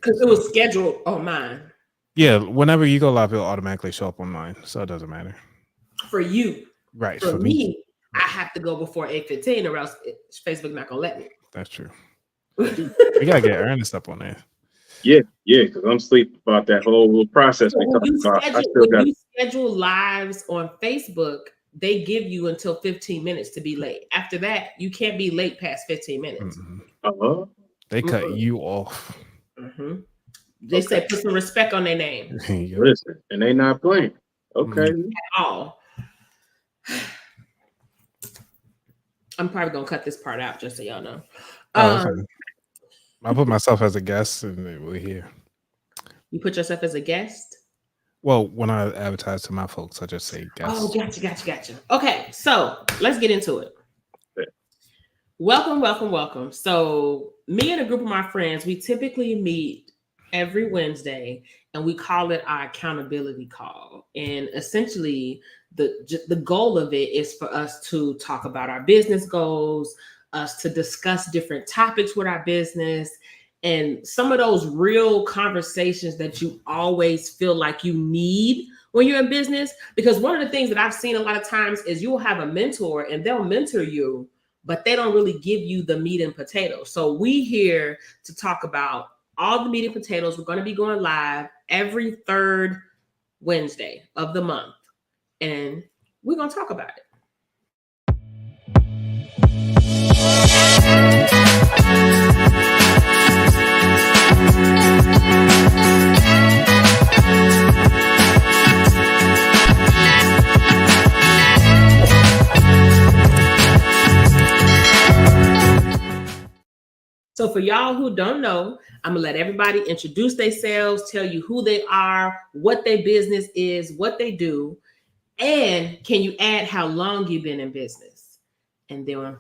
Because it was scheduled on mine. Yeah, whenever you go live, it'll automatically show up on mine, so it doesn't matter. For you. Right. For me, I have to go before 8:15 or else Facebook not going to let me. That's true. We got to get Ernest up on there. Yeah, because I'm sleep about that whole process. So when you schedule lives on Facebook, they give you until 15 minutes to be late. After that, you can't be late past 15 minutes. Mm-hmm. They cut you off. Mm-hmm. They say put some respect on their name. Listen, and they not playing. Okay. At all. I'm probably gonna cut this part out just so y'all know. I put myself as a guest, and we're here. You put yourself as a guest? Well, when I advertise to my folks, I just say guest. Oh, gotcha. Okay, so let's get into it. Okay. Welcome. So me and a group of my friends, we typically meet every Wednesday, and we call it our accountability call. And essentially, the goal of it is for us to talk about our business goals, us to discuss different topics with our business, and some of those real conversations that you always feel like you need when you're in business. Because one of the things that I've seen a lot of times is you'll have a mentor and they'll mentor you, but they don't really give you the meat and potatoes. So we here to talk about all the meat and potatoes. We're going to be going live every third Wednesday of the month, and we're going to talk about it. So for y'all who don't know, I'm gonna let everybody introduce themselves, tell you who they are, what their business is, what they do, and can you add how long you've been in business? And then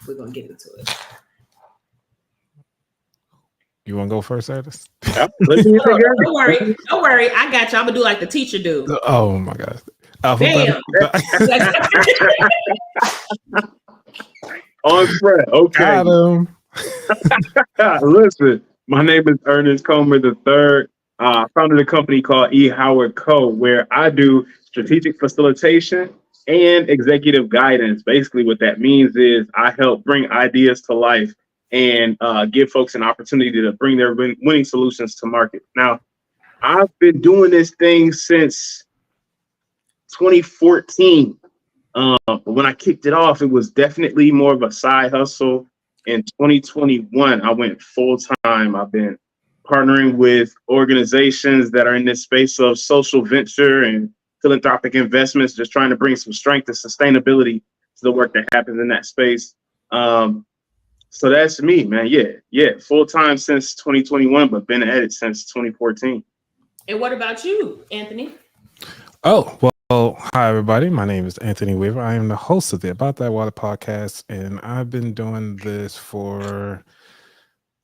we're gonna get into it. You want to go first, Ernest? Don't worry. I got you. I'm gonna do like the teacher do. Oh my God. Bam. On Fred. Okay. Got him. Listen, my name is Ernest Comer III. I founded a company called E. Howard Co., where I do strategic facilitation and executive guidance. Basically, what that means is I help bring ideas to life and give folks an opportunity to bring their winning solutions to market. Now, I've been doing this thing since 2014. But when I kicked it off, it was definitely more of a side hustle. In 2021, I went full time. I've been partnering with organizations that are in this space of social venture and philanthropic investments, just trying to bring some strength and sustainability to the work that happens in that space. So that's me, man. Yeah. Full time since 2021, but been at it since 2014. And what about you, Anthony? Oh, well, hi, everybody. My name is Anthony Weaver. I am the host of the About That Water podcast, and I've been doing this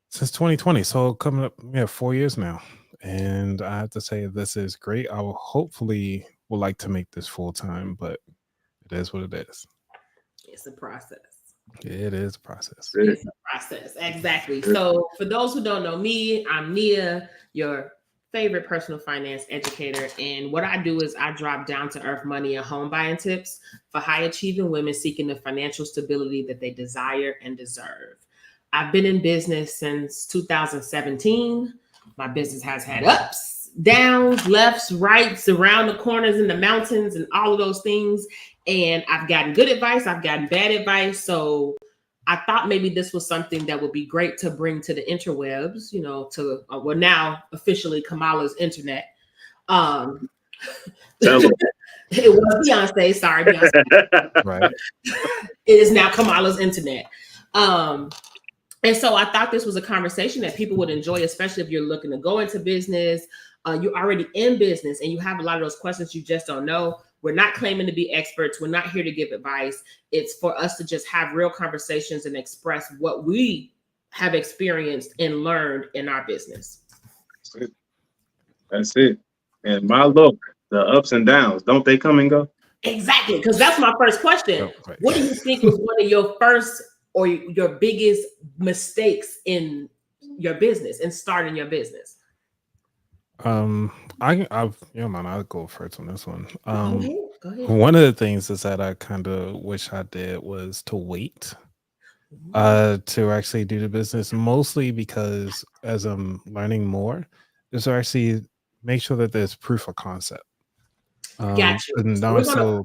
since 2020. So coming up, 4 years now. And I have to say, this is great. I will would like to make this full time, but it is what it is. It's a process. It is a process. It's a process. Exactly. So for those who don't know me, I'm Nia, your favorite personal finance educator. And what I do is I drop down to earth money and home buying tips for high achieving women seeking the financial stability that they desire and deserve. I've been in business since 2017. My business has had ups, downs, lefts, rights, around the corners in the mountains and all of those things. And I've gotten good advice. I've gotten bad advice. So I thought maybe this was something that would be great to bring to the interwebs, to now officially Kamala's internet. It was Beyonce. Sorry, Beyonce. Right. It is now Kamala's internet. And so I thought this was a conversation that people would enjoy, especially if you're looking to go into business. You're already in business and you have a lot of those questions you just don't know. We're not claiming to be experts. We're not here to give advice. It's for us to just have real conversations and express what we have experienced and learned in our business. That's it. And my look, the ups and downs, don't they come and go? Exactly. Because that's my first question. Oh, right. What do you think was one of your first or your biggest mistakes in your business and starting your business? I'll go first on this one. Go ahead. One of the things is that I kind of wish I did was to wait to actually do the business, mostly because as I'm learning more, is to actually make sure that there's proof of concept. Got you. And So we're gonna. also,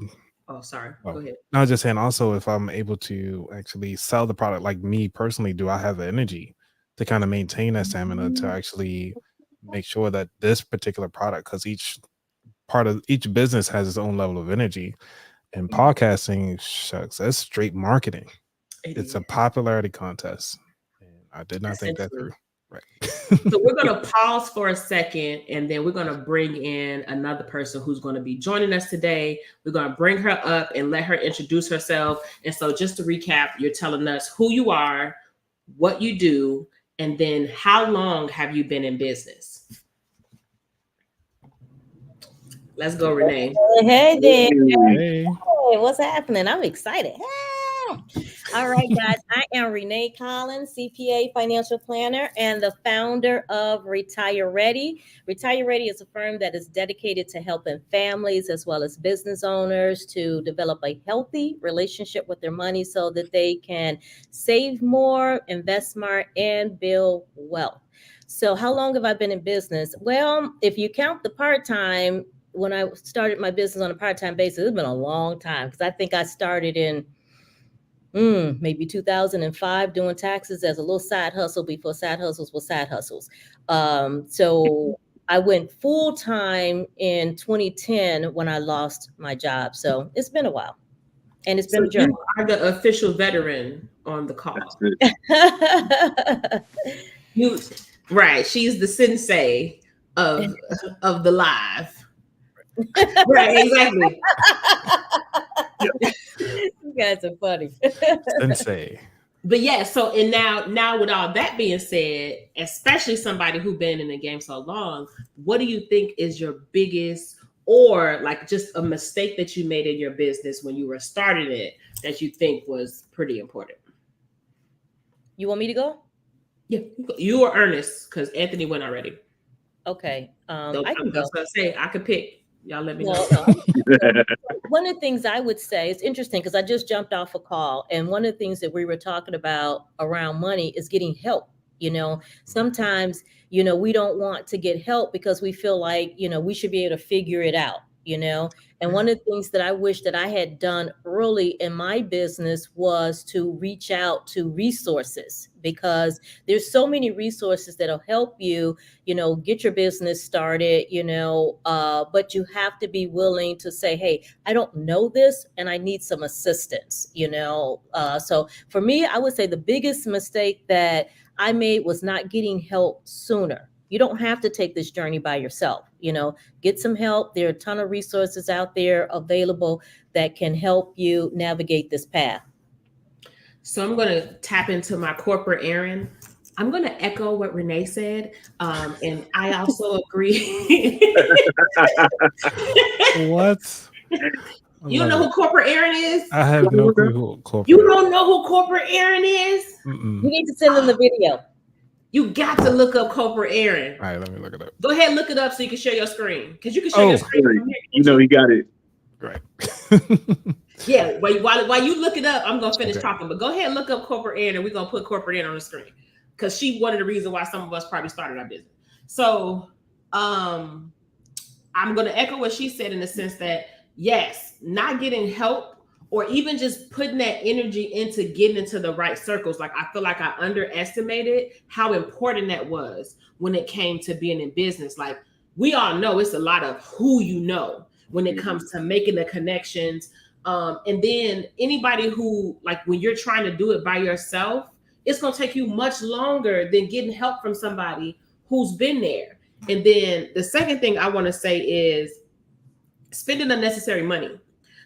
Oh, sorry. oh, Go ahead. I was just saying also if I'm able to actually sell the product, like me personally, do I have the energy to kind of maintain that stamina to actually make sure that this particular product, because each part of each business has its own level of energy. And podcasting, shucks, that's straight marketing. It's a popularity contest. And I did not think that through. Right. So we're going to pause for a second, and then we're going to bring in another person who's going to be joining us today. We're going to bring her up and let her introduce herself. And so just to recap, you're telling us who you are, what you do, and then how long have you been in business? Let's go, Renee. Hey there. Hey. Hey, what's happening? I'm excited. All right, guys. I am Renee Collins, CPA financial planner and the founder of Retire Ready. Retire Ready is a firm that is dedicated to helping families as well as business owners to develop a healthy relationship with their money so that they can save more, invest smart, and build wealth. So how long have I been in business? Well, if you count the part-time, when I started my business on a part-time basis, it's been a long time because I think I started in maybe 2005 doing taxes as a little side hustle before side hustles were side hustles. So I went full-time in 2010 when I lost my job. So it's been a while. And it's been a journey. You are the official veteran on the call. Right. She's the sensei of the live. Right, exactly. You guys are funny. Sensei. But yeah, so and now with all that being said, especially somebody who's been in the game so long, what do you think is your biggest or like just a mistake that you made in your business when you were starting it that you think was pretty important? You want me to go? Yeah, you or Ernest, because Anthony went already. Okay. I can go. I could pick. Y'all let me know. One of the things I would say, it's interesting because I just jumped off a call, and one of the things that we were talking about around money is getting help. Sometimes, we don't want to get help because we feel like, we should be able to figure it out, and one of the things that I wish that I had done early in my business was to reach out to resources, because there's so many resources that'll help you, get your business started, but you have to be willing to say, hey, I don't know this and I need some assistance, so for me, I would say the biggest mistake that I made was not getting help sooner. You don't have to take this journey by yourself, get some help. There are a ton of resources out there available that can help you navigate this path. So I'm going to tap into my corporate Aaron. I'm going to echo what Renee said. And I also agree. What? You know who corporate Aaron is? I have no clue who corporate. You don't know who corporate Aaron is? You need to send them the video. You got to look up corporate Aaron. All right, let me look it up. Go ahead and look it up so you can share your screen. Because you can share your screen from here. He got it. Right. Yeah, while you look it up, I'm going to finish talking. But go ahead and look up corporate Aaron, and we're going to put corporate Aaron on the screen. Because she's one of the reasons why some of us probably started our business. So I'm going to echo what she said in the sense that, yes, not getting help or even just putting that energy into getting into the right circles. Like, I feel like I underestimated how important that was when it came to being in business. Like, we all know it's a lot of who you know when it comes to making the connections. And then anybody who, like, when you're trying to do it by yourself, it's going to take you much longer than getting help from somebody who's been there. And then the second thing I want to say is spending unnecessary money.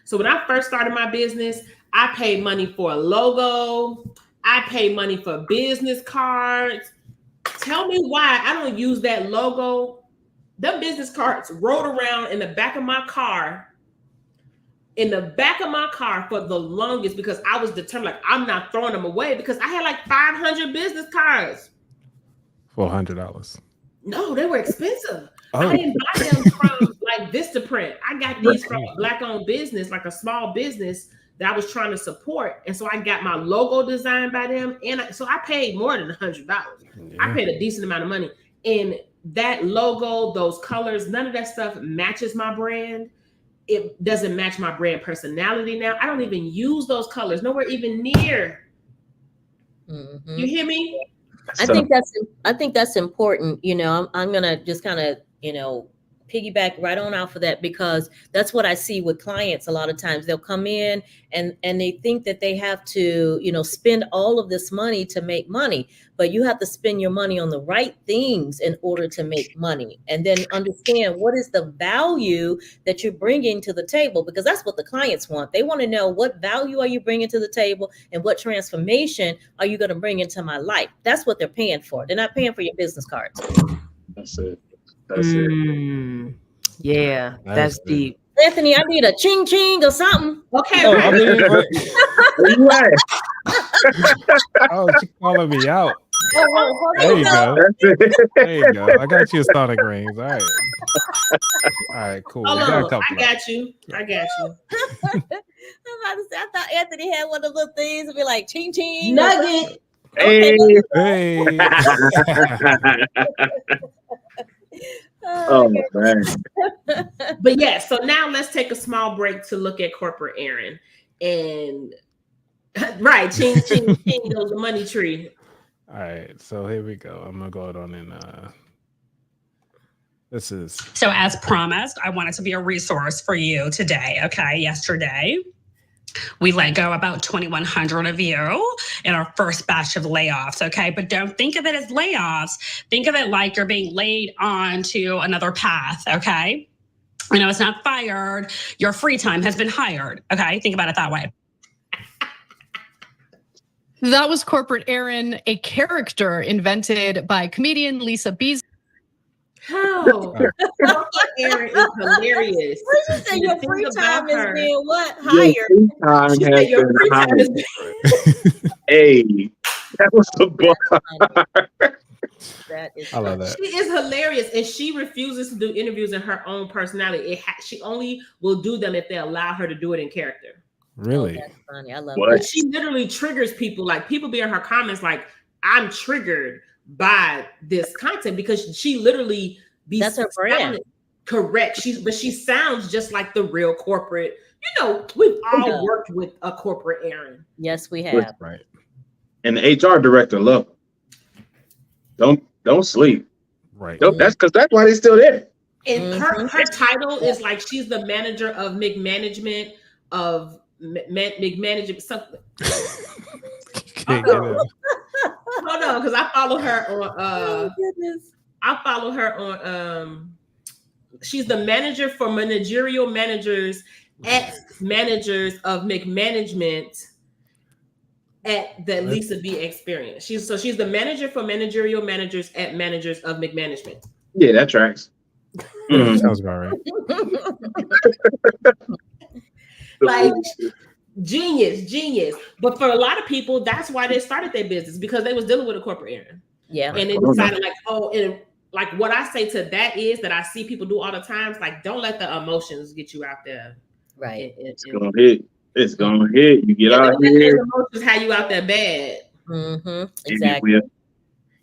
So when I first started my business, I paid money for a logo. I paid money for business cards. Tell me why I don't use that logo. Them business cards rolled around in the back of my car. For the longest, because I was determined, like, I'm not throwing them away, because I had like 500 business cards. $400. No, they were expensive. Oh. I didn't buy them from like Vistaprint. I got these from a Black-owned business, like a small business that I was trying to support. And so I got my logo designed by them. And so I paid more than $100. I paid a decent amount of money. And that logo, those colors, none of that stuff matches my brand. It doesn't match my brand personality now. I don't even use those colors, nowhere even near. Mm-hmm. You hear me? I think that's important. You know, I'm gonna just kind of, you know, piggyback right on off of that, because that's what I see with clients. A lot of times they'll come in and they think that they have to, you know, spend all of this money to make money, but you have to spend your money on the right things in order to make money, and then understand what is the value that you're bringing to the table, because that's what the clients want. They want to know, what value are you bringing to the table and what transformation are you going to bring into my life? That's what they're paying for. They're not paying for your business cards. That's it. That's it. Yeah, that's deep. Anthony, I need a ching ching or something. Okay. Oh, I mean, Where you at? oh, she calling me out. Oh, There you go. That's it. There you go. I got you a Sonic rings. All right. All right, cool. Hold We got a on. couple I got you. I'm about to say, I thought Anthony had one of the little things and be like ching ching. Nugget. Hey. Hey. Oh man. But yeah, so now let's take a small break to look at corporate Aaron. And right, ching ching ching goes the money tree. All right, so here we go. I'm gonna go on and this is so as promised, I wanted to be a resource for you today. Okay, yesterday we let go about 2,100 of you in our first batch of layoffs. Okay, but don't think of it as layoffs. Think of it like you're being laid on to another path. Okay, I know it's not fired. Your free time has been hired. Okay, think about it that way. That was Corporate Aaron, a character invented by comedian Lisa Beasley. How? Aaron is hilarious. What did you say? Your free time is being what? Hired. Your free time has been hired. Hey, that was the bar. That is I love that. She is hilarious, and she refuses to do interviews in her own personality. She only will do them if they allow her to do it in character. Really? Oh, that's funny. I love What? that. She literally triggers people. Like, people be in her comments like, I'm triggered by this content, because she literally be That's her brand. Correct. But she sounds just like the real corporate. You know, we've all worked with a corporate Aaron. Yes, we have. Right. And the HR director love them. Don't sleep. Right. That's why they're still there. And her title is like, she's the manager of McManagement of McManagement something. Hold on, because I follow her on she's the manager for managerial managers at managers of McManagement at the Lisa B experience. She's the manager for managerial managers at managers of McManagement. Yeah, that tracks. Yeah, sounds about right. Like, genius. But for a lot of people, that's why they started their business, because they was dealing with a corporate Aaron. Yeah. And they decided like, and like what I say to that is that I see people do all the times, like, don't let the emotions get you out there. Right. It's gonna hit. It's gonna hit. You get out here. Emotions have you out there bad. Exactly.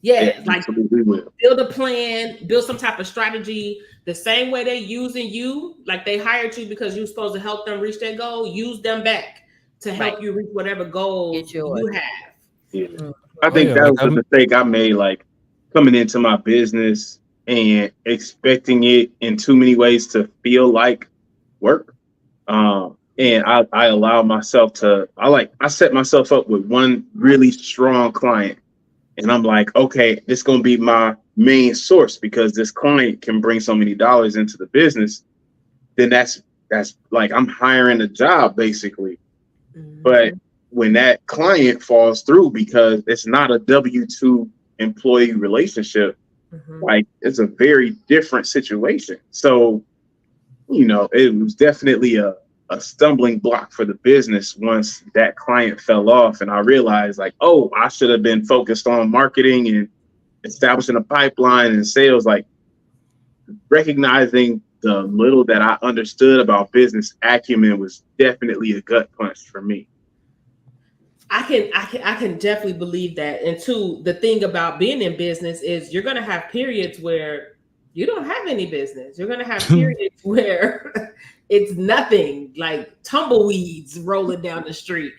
Yeah, like, build a plan, build some type of strategy. The same way they using you, like they hired you because you're supposed to help them reach their goal, use them back to help you reach whatever goal you have. Yeah. I think that was the mistake I made, like coming into my business and expecting it in too many ways to feel like work. And I allow myself to, I set myself up with one really strong client. And I'm like, okay, this is going to be my main source because this client can bring so many dollars into the business. Then that's like, I'm hiring a job basically. But when that client falls through because it's not a W-2 employee relationship, like it's a very different situation. So, you know, it was definitely a stumbling block for the business once that client fell off. And I realized like, oh, I should have been focused on marketing and establishing a pipeline and sales. Like recognizing the little that I understood about business acumen was definitely a gut punch for me. I can definitely believe that. And two, the thing about being in business is you're going to have periods where you don't have any business. You're going to have periods where it's nothing, like tumbleweeds rolling down the street.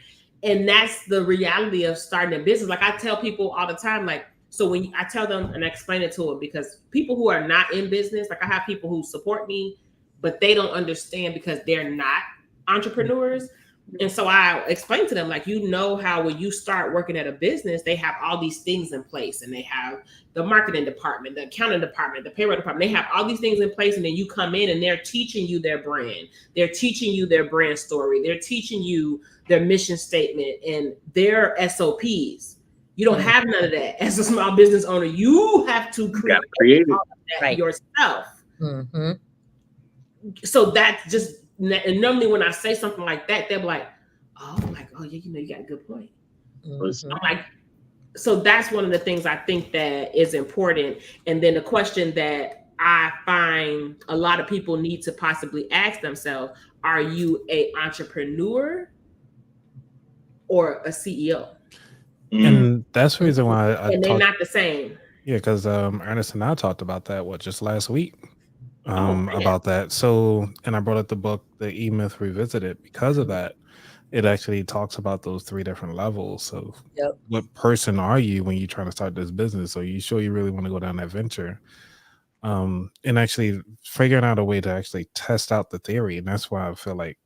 And that's the reality of starting a business. Like I tell people all the time, like, so when I tell them and I explain it to them, because people who are not in business, like I have people who support me, but they don't understand because they're not entrepreneurs. And so I explained to them, like, you know how when you start working at a business, they have all these things in place, and they have the marketing department, the accounting department, the payroll department. They have all these things in place, and then you come in and they're teaching you their brand. They're teaching you their brand story. They're teaching you their mission statement and their SOPs. You don't have none of that as a small business owner. You have to create all of that yourself. Mm-hmm. So that's just, and normally when I say something like that, they're like, oh, yeah, you know, you got a good point. Mm-hmm. I'm like, so that's one of the things I think that is important. And then the question that I find a lot of people need to possibly ask themselves, are you an entrepreneur or a CEO? And that's the reason why and they're not the same. Yeah, because Ernest and I talked about that just last week. About that. So, and I brought up the book, The E-Myth Revisited, because of that. It actually talks about those 3 different levels. So what person are you when you're trying to start this business? Are you sure you really want to go down that venture? And actually figuring out a way to actually test out the theory. And that's why I feel like,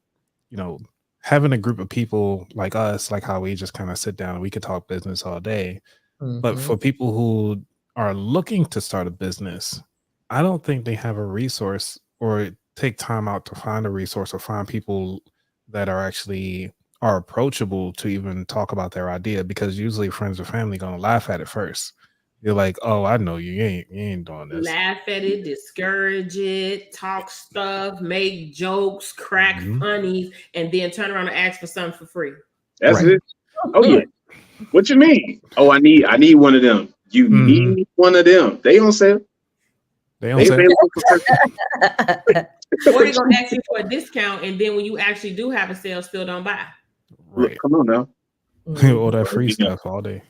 you know, having a group of people like us, like how we just kind of sit down and we could talk business all day. Mm-hmm. But for people who are looking to start a business, I don't think they have a resource or take time out to find a resource or find people that are actually approachable to even talk about their idea, because usually friends or family gonna laugh at it first. You're like, oh, I know you ain't doing this. Laugh at it, discourage it, talk stuff, make jokes, crack funnies, and then turn around and ask for something for free. That's it. Oh yeah. What you mean? Oh, I need one of them. You need one of them. They don't sell. They don't sell. Or they're gonna ask you for a discount, and then when you actually do have a sale, still don't buy. Right. Come on now. All that free stuff all day.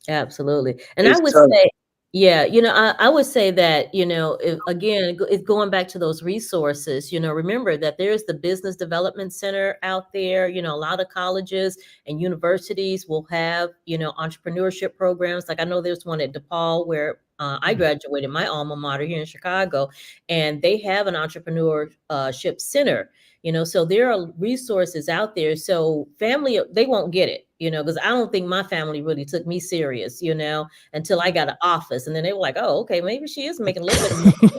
Absolutely. And I would say, yeah, you know, I would say that, you know, it's going back to those resources, you know, remember that there's the Business Development Center out there. You know, a lot of colleges and universities will have, you know, entrepreneurship programs. Like I know there's one at DePaul where I graduated, my alma mater here in Chicago, and they have an entrepreneurship center. You know, so there are resources out there. So family, they won't get it, you know, because I don't think my family really took me serious, you know, until I got an office. And then they were like, oh, okay, maybe she is making a little bit of money.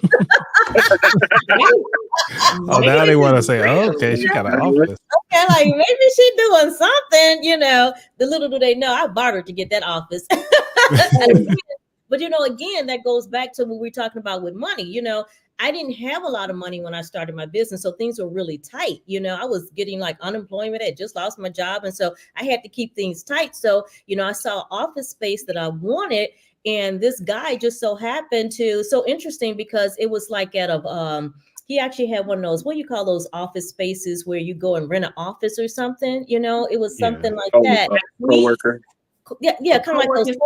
Oh, now they want to say, oh, okay, she got an office. Okay, like maybe she's doing something, you know. The little do they know, I bartered to get that office. But, you know, again, that goes back to what we're talking about with money. You know, I didn't have a lot of money when I started my business, so things were really tight. You know, I was getting like unemployment. I had just lost my job, and so I had to keep things tight. So, you know, I saw office space that I wanted, and this guy just so happened to, so interesting because it was like at a he actually had one of those, what do you call those office spaces where you go and rent an office or something? You know, it was something like that. Co-worker. Yeah, kind of like those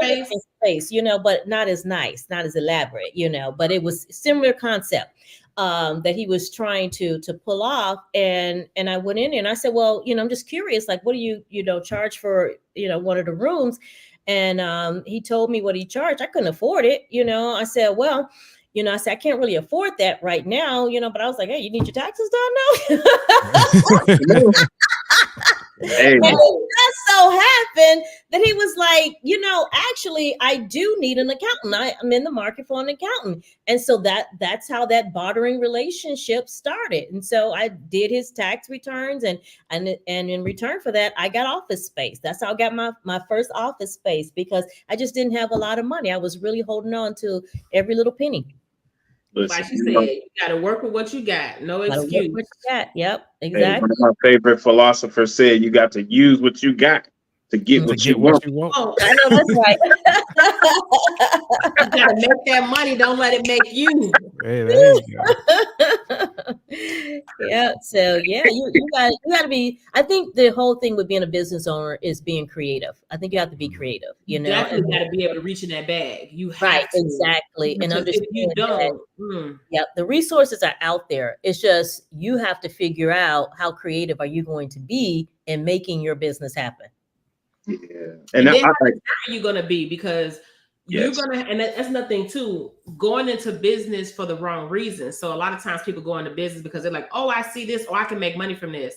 space, you know, but not as nice, not as elaborate, you know, but it was similar concept that he was trying to pull off. And I went in there and I said, well, you know, I'm just curious, like, what do you know, charge for, you know, one of the rooms? And he told me what he charged. I couldn't afford it. You know, I said, well, you know, I said, I can't really afford that right now, you know, but I was like, hey, you need your taxes done now? Hey. And it just so happened that he was like, you know, actually, I do need an accountant. I'm in the market for an accountant. And so that's how that bartering relationship started. And so I did his tax returns, and in return for that, I got office space. That's how I got my first office space, because I just didn't have a lot of money. I was really holding on to every little penny. Like she said, you got to work with what you got. No excuse. Yep, exactly. Hey, one of my favorite philosophers said, you got to use what you got. to get what you want. Oh, I know that's right. you gotta make that money. Don't let it make you. Hey, there you go. Yeah. So yeah, you got to be. I think the whole thing with being a business owner is being creative. I think you have to be creative. You know, Definitely got to be able to reach in that bag. You have right, to. exactly, and Because if you understand don't, yeah, the resources are out there. It's just you have to figure out how creative are you going to be in making your business happen. Yeah, and then how are you gonna be? Because you're gonna, and that's nothing too, going into business for the wrong reasons. So a lot of times people go into business because they're like, oh, I see this, or I can make money from this.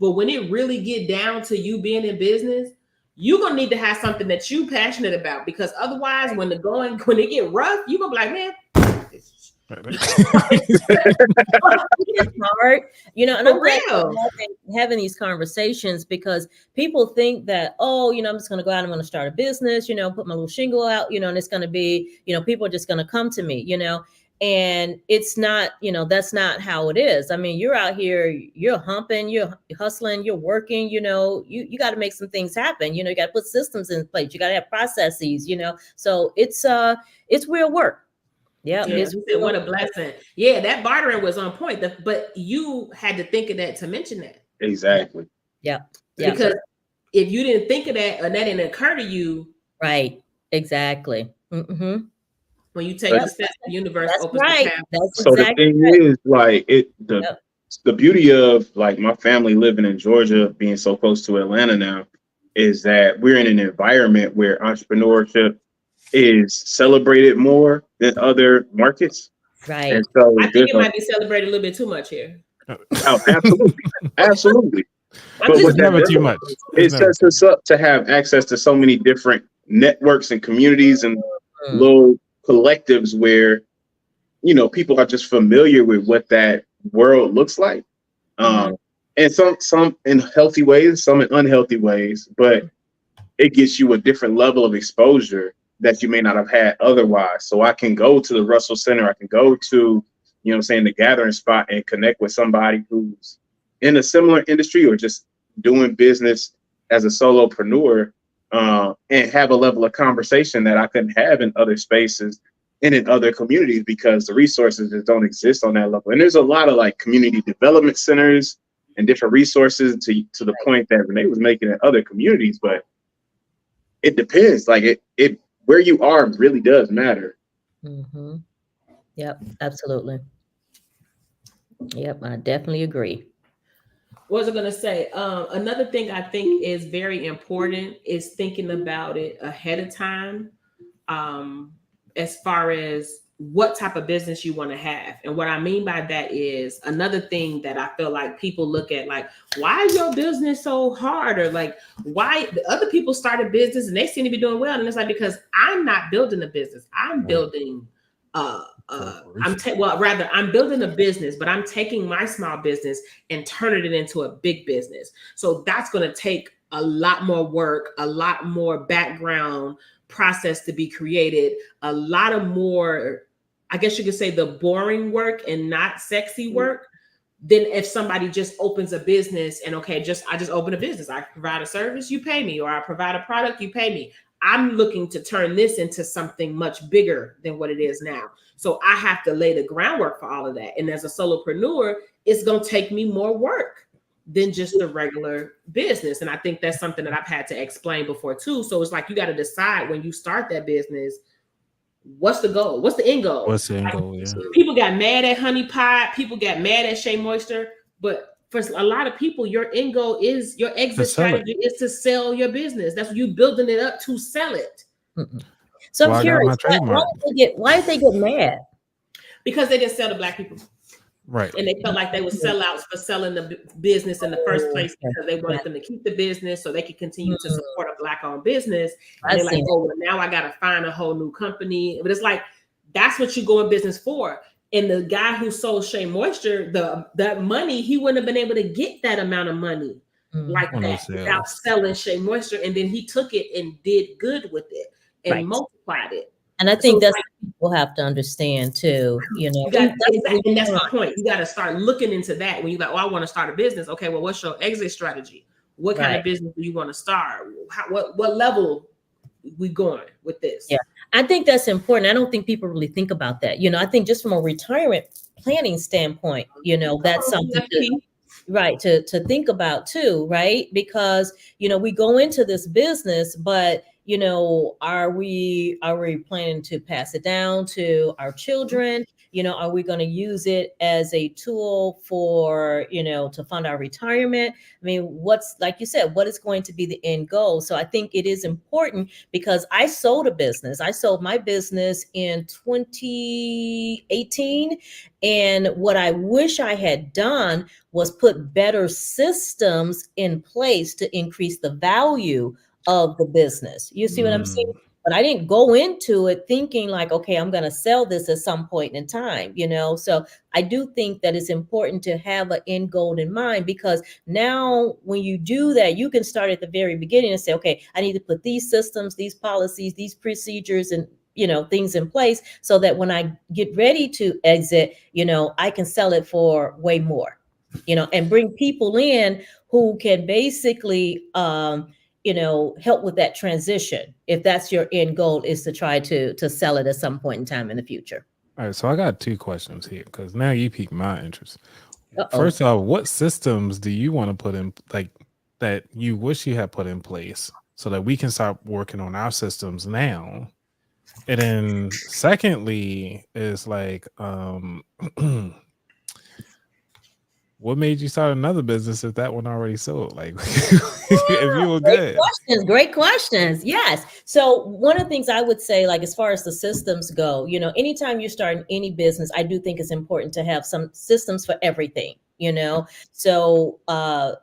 But when it really get down to you being in business, you're gonna need to have something that you passionate about, because otherwise when it get rough, you're gonna be like, man, it's hard, you know, and I'm glad having these conversations, because people think that, oh, you know, I'm just going to go out, I'm going to start a business, you know, put my little shingle out, you know, and it's going to be, you know, people are just going to come to me, you know, and it's not, you know, that's not how it is. I mean, you're out here, you're humping, you're hustling, you're working, you know, you got to make some things happen. You know, you got to put systems in place. You got to have processes, you know, so it's real work. Yeah, what a blessing. Yeah, that bartering was on point, but you had to think of that to mention that. Exactly. Yeah. Because if you didn't think of that, or that didn't occur to you, right? Exactly. Mm-hmm. When you take the steps, the universe opens the path. So the thing is, like, the beauty of like my family living in Georgia, being so close to Atlanta now, is that we're in an environment where entrepreneurship is celebrated more than other markets. Right. And so I think it might be celebrated a little bit too much here. Oh, absolutely. But it's never too much. It sets us up to have access to so many different networks and communities and little collectives where, you know, people are just familiar with what that world looks like. And some in healthy ways, some in unhealthy ways, but it gets you a different level of exposure that you may not have had otherwise. So I can go to the Russell Center, I can go to, you know what I'm saying, the gathering spot and connect with somebody who's in a similar industry or just doing business as a solopreneur, and have a level of conversation that I couldn't have in other spaces and in other communities, because the resources just don't exist on that level. And there's a lot of like community development centers and different resources to the point that Renee was making in other communities, but it depends. Like it where you are really does matter. Mm-hmm. Yep, absolutely. Yep, I definitely agree. What was I going to say? Another thing I think is very important is thinking about it ahead of time, as far as what type of business you want to have. And what I mean by that is another thing that I feel like people look at, like, why is your business so hard? Or like, why the other people started business and they seem to be doing well. And it's like, because I'm not building a business. I'm building, I'm building a business, but I'm taking my small business and turning it into a big business. So that's going to take a lot more work, a lot more background process to be created, a lot of more, I guess you could say, the boring work and not sexy work than if somebody just opens a business and I just open a business. I provide a service, you pay me, or I provide a product, you pay me. I'm looking to turn this into something much bigger than what it is now. So I have to lay the groundwork for all of that. And as a solopreneur, it's going to take me more work than just a regular business. And I think that's something that I've had to explain before too. So it's like, you got to decide when you start that business, what's the goal? What's the end goal? What's the end goal? Yeah. People got mad at Honey Pot. People got mad at Shea Moisture. But for a lot of people, your end goal is, your exit strategy is to sell your business. That's what you building it up to sell it. Mm-mm. So I'm curious, why did they get mad? Because they didn't sell to Black people. Right. And they felt like they were sellouts for selling the business in the first place, because they wanted them to keep the business so they could continue to support a Black-owned business. And they're like, oh, well, now I got to find a whole new company. But it's like, that's what you go in business for. And the guy who sold Shea Moisture, that money, he wouldn't have been able to get that amount of money like that without selling Shea Moisture. And then he took it and did good with it and multiplied it. And I think that's what people have to understand too. You know, and that's my point. You got to start looking into that when you're like, oh, I want to start a business. Okay, well, what's your exit strategy? What kind of business do you want to start? What level we going with this? Yeah, I think that's important. I don't think people really think about that. I think just from a retirement planning standpoint, that's something to think about too, right? Because we go into this business, but are we planning to pass it down to our children? Are we going to use it as a tool for to fund our retirement? I mean, what's, like you said, what is going to be the end goal? So I think it is important, because I sold a business. I sold my business in 2018, and what I wish I had done was put better systems in place to increase the value of the business. You see what I'm saying? But I didn't go into it thinking like, okay, I'm going to sell this at some point in time, So I do think that it's important to have an end goal in mind, because now when you do that, you can start at the very beginning and say, okay, I need to put these systems, these policies, these procedures, and things in place, so that when I get ready to exit, I can sell it for way more, and bring people in who can basically help with that transition, if that's your end goal, is to try to sell it at some point in time in the future. All right, so I got 2 questions here, because now you piqued my interest. First off, what systems do you want to put in, like, that you wish you had put in place so that we can start working on our systems now? And then secondly is like, what made you start another business if that one already sold? Like, if you were good. Great questions. Yes. So one of the things I would say, like, as far as the systems go, anytime you're starting any business, I do think it's important to have some systems for everything. So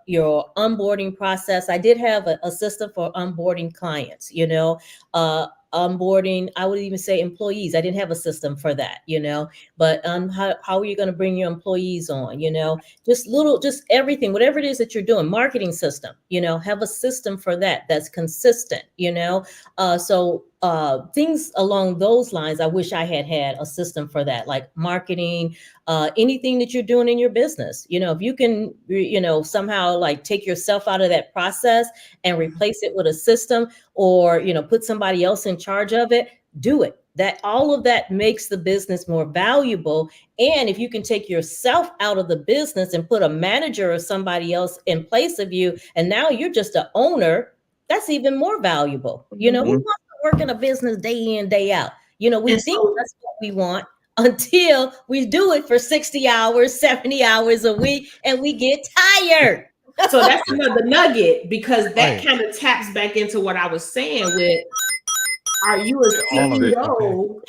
your onboarding process, I did have a system for onboarding clients, onboarding, I would even say employees. I didn't have a system for that, but how are you going to bring your employees on, just everything, whatever it is that you're doing, marketing system, have a system for that that's consistent, so things along those lines. I wish I had a system for that, like marketing, anything that you're doing in your business. If you can, somehow like take yourself out of that process and replace it with a system, or, put somebody else in charge of it, do it. That all of that makes the business more valuable. And if you can take yourself out of the business and put a manager or somebody else in place of you, and now you're just an owner, that's even more valuable. Who wants to work in a business day in, day out? We think that's what we want, until we do it for 60 hours, 70 hours a week, and we get tired. So that's another nugget, because that kind of taps back into what I was saying with, are you a CEO?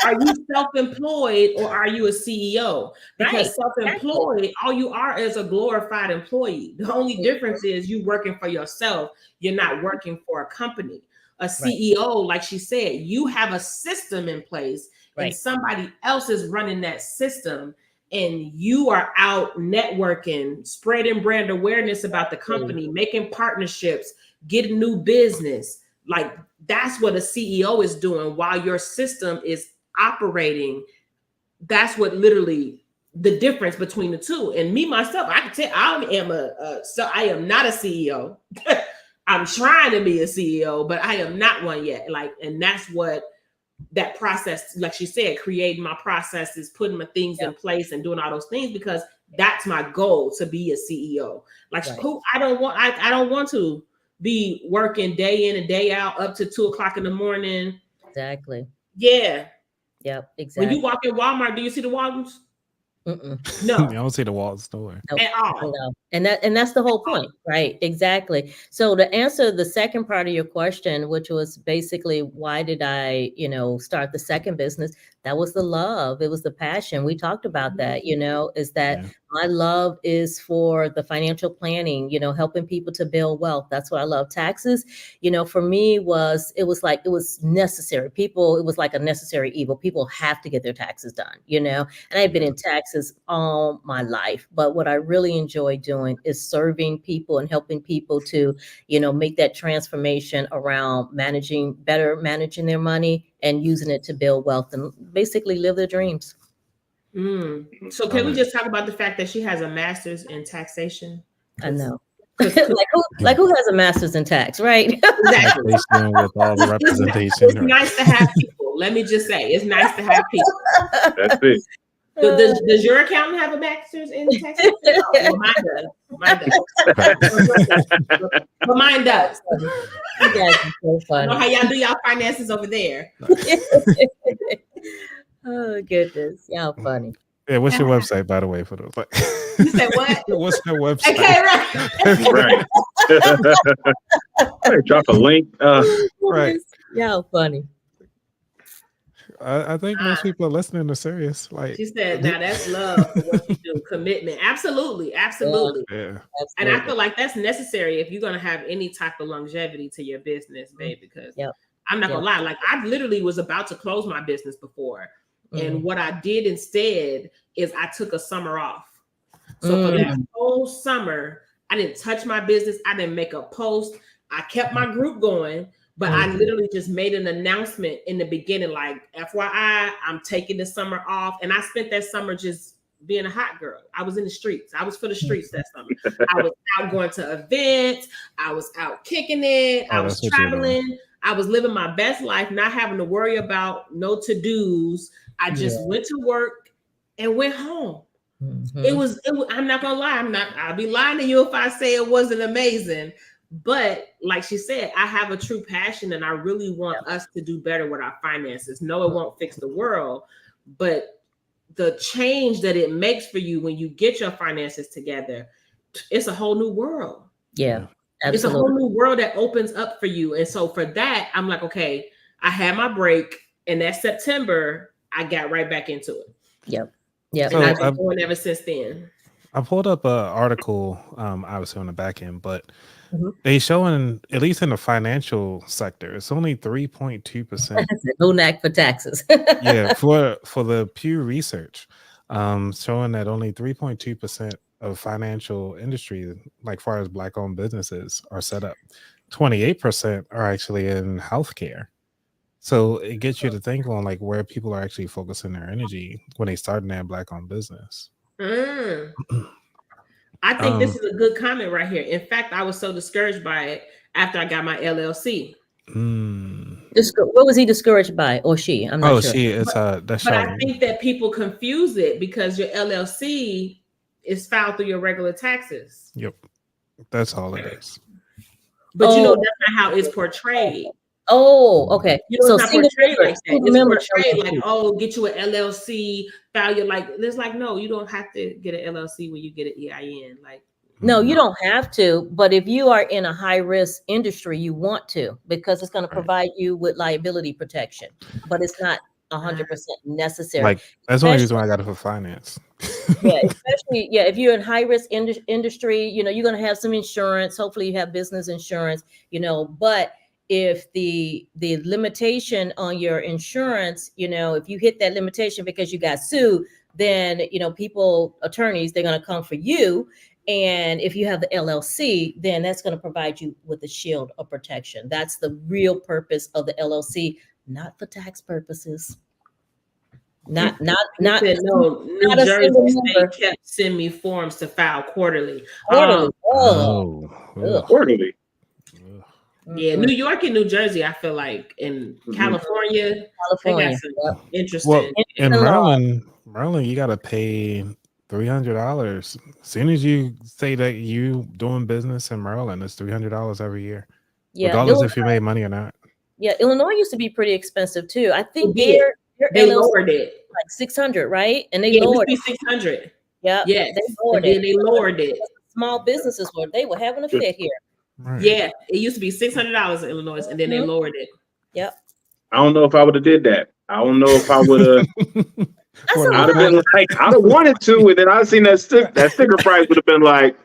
Are you self-employed, or are you a CEO? Because self-employed, all you are is a glorified employee. The only difference is you working for yourself. You're not working for a company. A CEO, like she said, you have a system in place, and somebody else is running that system, and you are out networking, spreading brand awareness about the company, making partnerships, getting new business. Like, that's what a CEO is doing while your system is operating. That's what literally the difference between the two. And me, myself, I can tell I am not a CEO. I'm trying to be a CEO, but I am not one yet. Like, and that's what that process, like she said, creating my processes, putting my things in place, and doing all those things, because that's my goal, to be a CEO. Like, I don't want to be working day in and day out up to 2:00 in the morning. Exactly. Yeah. Yep. Exactly. When you walk in Walmart, do you see the Walgreens? No, I don't see the Walt store at all. No. And that's the whole point, right? Exactly. So to answer the second part of your question, which was basically why did I, start the second business? That was the love. It was the passion. We talked about that, is that my love is for the financial planning, helping people to build wealth. That's what I love. Taxes, for me it was necessary. It was like a necessary evil. People have to get their taxes done, and I've been in taxes all my life. But what I really enjoy doing is serving people and helping people to, make that transformation around managing their money and using it to build wealth and basically live their dreams. So can we just talk about the fact that she has a master's in taxation? I know. like who has a master's in tax, right? Exactly. With all the representation. It's nice to have people. Let me just say, it's nice to have people. That's it. Does your accountant have a master's in tax? No, well, mine does. But mine does. You guys are so I know funny. how y'all do y'all finances over there. Oh goodness, y'all funny. Yeah, what's your website, by the way, for those? You said what? What's your website? Okay, right. Drop a link. Right. Y'all funny. I think most people are listening are serious. She said, "Now that's love for what you do, commitment. Absolutely. Yeah. And I feel like that's necessary if you're gonna have any type of longevity to your business, babe. Because I'm not gonna lie, like I literally was about to close my business before, and what I did instead is I took a summer off. So for that whole summer, I didn't touch my business. I didn't make a post. I kept my group going. But I literally just made an announcement in the beginning, like, FYI, I'm taking the summer off. And I spent that summer just being a hot girl. I was in the streets. I was for the streets that summer. I was out going to events. I was out kicking it. I was traveling. I was living my best life, not having to worry about no to-dos. I just went to work and went home. It was, I'm not gonna lie. I'll be lying to you if I say it wasn't amazing. But like she said, I have a true passion and I really want us to do better with our finances. No, it won't fix the world, but the change that it makes for you when you get your finances together, it's a whole new world. Yeah, absolutely. It's a whole new world that opens up for you. And so for that, I'm like, okay, I had my break, and that September, I got right back into it. Yep. And So I've been going ever since then. I pulled up an article, obviously on the back end, but they showing, at least in the financial sector, it's only 3.2%. No knack for taxes. Yeah, for the Pew Research, showing that only 3.2% of financial industry, like far as Black-owned businesses, are set up. 28% are actually in healthcare. So it gets you to think on like where people are actually focusing their energy when they start in their Black-owned business. I think this is a good comment right here. In fact, I was so discouraged by it after I got my LLC. What was he discouraged by, or she? I'm not sure. She is. But I think that people confuse it because your LLC is filed through your regular taxes. Yep, that's all it is. But you know that's not how it's portrayed. Oh, okay. You know, so it's not portrayed like that. It's portrayed like, oh, get you an LLC, file your like. There's like, no, you don't have to get an LLC when you get an EIN. Like, no, you don't have to. But if you are in a high risk industry, you want to, because it's going to provide you with liability protection. But it's not 100% necessary. Like that's the only reason why I got it for finance. Especially if you're in high risk industry, you know, you're going to have some insurance. Hopefully, you have business insurance. You know, but if the limitation on your insurance, you know, if you hit that limitation because you got sued, then, you know, attorneys, they're going to come for you. And if you have the LLC, then that's going to provide you with a shield of protection. That's the real purpose of the LLC, not for tax purposes. New Jersey State kept sending me forms to file quarterly. Quarterly. Yeah, New York and New Jersey, I feel like, in California, they got some interesting. Well, in Maryland, you got to pay $300. As soon as you say that you doing business in Maryland, it's $300 every year, regardless if you made money or not. Yeah, Illinois used to be pretty expensive too. I think they lowered it like 600, right? And they lowered it 600. Yeah, yes, they lowered it. They lowered it. Small businesses were having a fit here. Right. Yeah, it used to be $600 in Illinois, and then they lowered it. Yep. I don't know if I would have did that. I don't know if I would have. I'd have been like, I'd have wanted to, and then I'd seen that sticker price would have been like,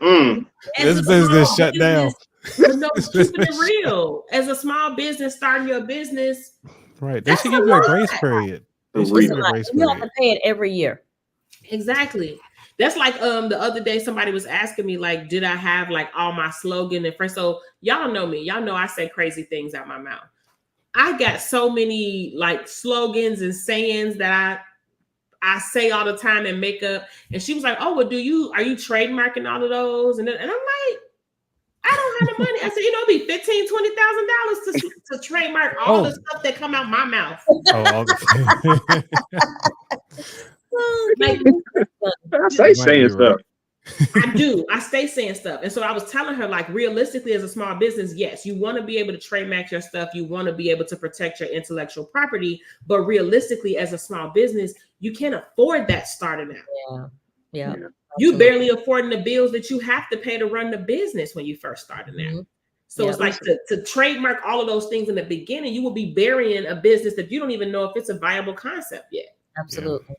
this business shut down. But no, keeping it real. As a small business, starting your business, right? They should give you a grace period. You have to pay it every year. Exactly. That's like the other day somebody was asking me, like, did I have like all my slogan and first? So y'all know me. Y'all know I say crazy things out my mouth. I got so many like slogans and sayings that I say all the time and make up. And she was like, oh, well, are you trademarking all of those? And I'm like, kind of money? I said, it'd be $15,000-$20,000 to trademark all the stuff that come out my mouth. all the I say saying stuff. I do. I stay saying stuff. And so I was telling her, like, realistically, as a small business, yes, you want to be able to trademark your stuff. You want to be able to protect your intellectual property. But realistically, as a small business, you can't afford that starting out. Yeah. You barely affording the bills that you have to pay to run the business when you first started out. So it's like to trademark all of those things in the beginning, you will be burying a business that you don't even know if it's a viable concept yet. Absolutely.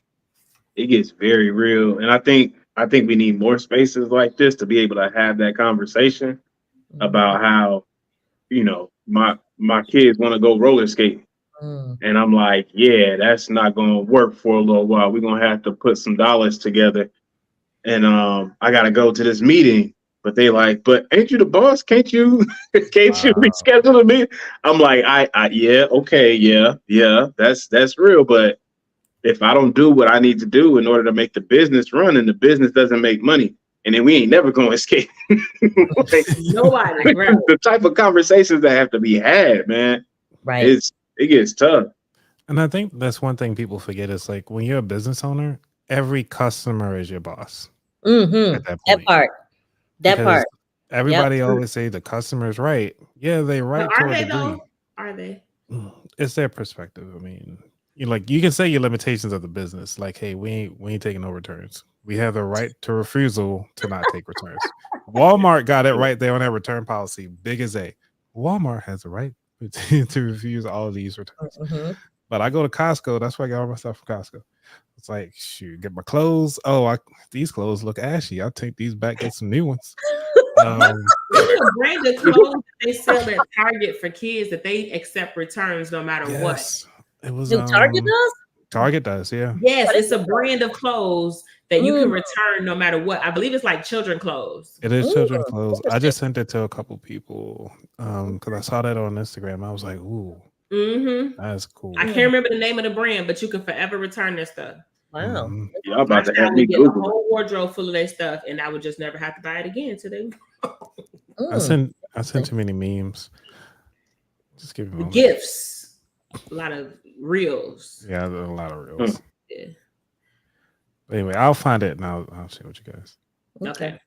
It gets very real. And I think we need more spaces like this to be able to have that conversation about how, you know, my kids want to go roller skating. And I'm like, yeah, that's not going to work for a little while. We're going to have to put some dollars together. And I got to go to this meeting. But they like, but ain't you the boss? Can't you reschedule a meeting? I'm like, yeah, okay, yeah, that's real. But if I don't do what I need to do in order to make the business run, and the business doesn't make money, and then we ain't never going to escape. Like, nobody. Right. The type of conversations that have to be had, man. Right. It gets tough. And I think that's one thing people forget is like when you're a business owner, every customer is your boss. At that part. Everybody always say the customer is right. Yeah, they're right. Are they though? Are they? It's their perspective. I mean, you can say your limitations of the business, like, hey, we ain't taking no returns. We have the right to refusal to not take returns. Walmart got it right there on their return policy, big as A. Walmart has the right to refuse all of these returns. But I go to Costco. That's why I got all my stuff from Costco. It's like, shoot, get my clothes. Oh, these clothes look ashy. I'll take these back, get some new ones. There's a brand of clothes that they sell at Target for kids that they accept returns no matter what. It was Target does? Target does, yeah. Yes, it's a brand of clothes that you can return no matter what. I believe it's like children clothes. It is children clothes. I just sent it to a couple people because I saw that on Instagram. I was like, ooh. That's cool. I can't remember the name of the brand, but you can forever return their stuff. Wow. Y'all about to have me get a Google. whole wardrobe full of their stuff, and I would just never have to buy it again today. I sent too many memes. Just give me gifts. A lot of reels. Yeah, a lot of reels. Yeah. But anyway, I'll find it and I'll share with you guys. Okay.